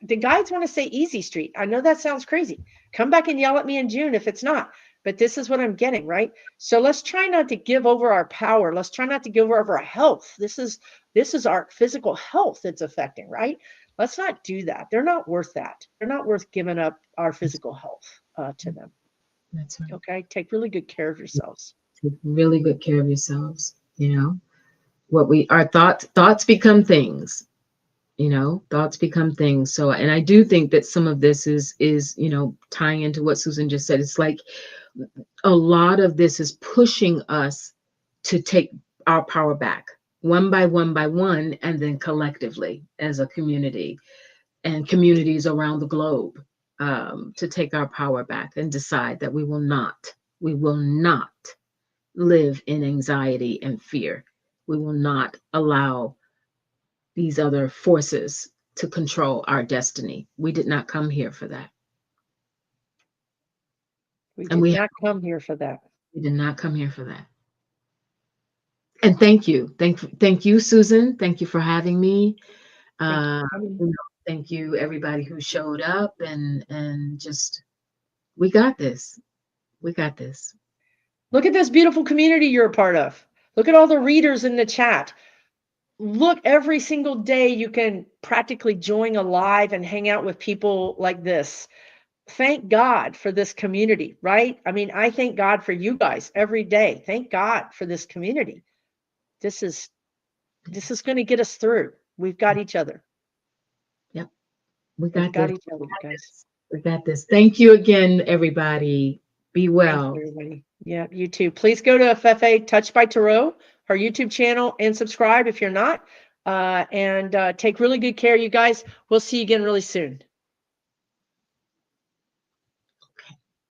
the guides want to say easy street. I know that sounds crazy. Come back and yell at me in June if it's not. But this is what I'm getting, right? So let's try not to give over our power. Let's try not to give over our health. This is our physical health it's affecting, right? Let's not do that. They're not worth that. They're not worth giving up our physical health to them. That's right. Okay? Take really good care of yourselves. Take really good care of yourselves. Our thoughts become things. Thoughts become things. So, and I do think that some of this is tying into what Susan just said. It's like a lot of this is pushing us to take our power back, one by one by one, and then collectively as a community and communities around the globe, to take our power back and decide that we will not live in anxiety and fear. We will not allow these other forces to control our destiny. We did not come here for that. We And did not come here for that. we did not come here for that. And thank you. Thank you, Susan. Thank you for having me. Thank Uh, you. you know, thank you, everybody who showed up, and just, we got this. We got this. Look at this beautiful community you're a part of. Look at all the readers in the chat. Look, every single day you can practically join a live and hang out with people like this. Thank God for this community, right? I mean, I thank God for you guys every day. Thank God for this community. This is going to get us through. We've got each other. Yep. We We've got got this. each other, you guys. We got this. Thank you again, everybody. Be Thank well. you, everybody. Yeah, you too. Please go to Afefe Touched by Tarot, her YouTube channel, and subscribe if you're not. And take really good care, you guys. We'll see you again really soon.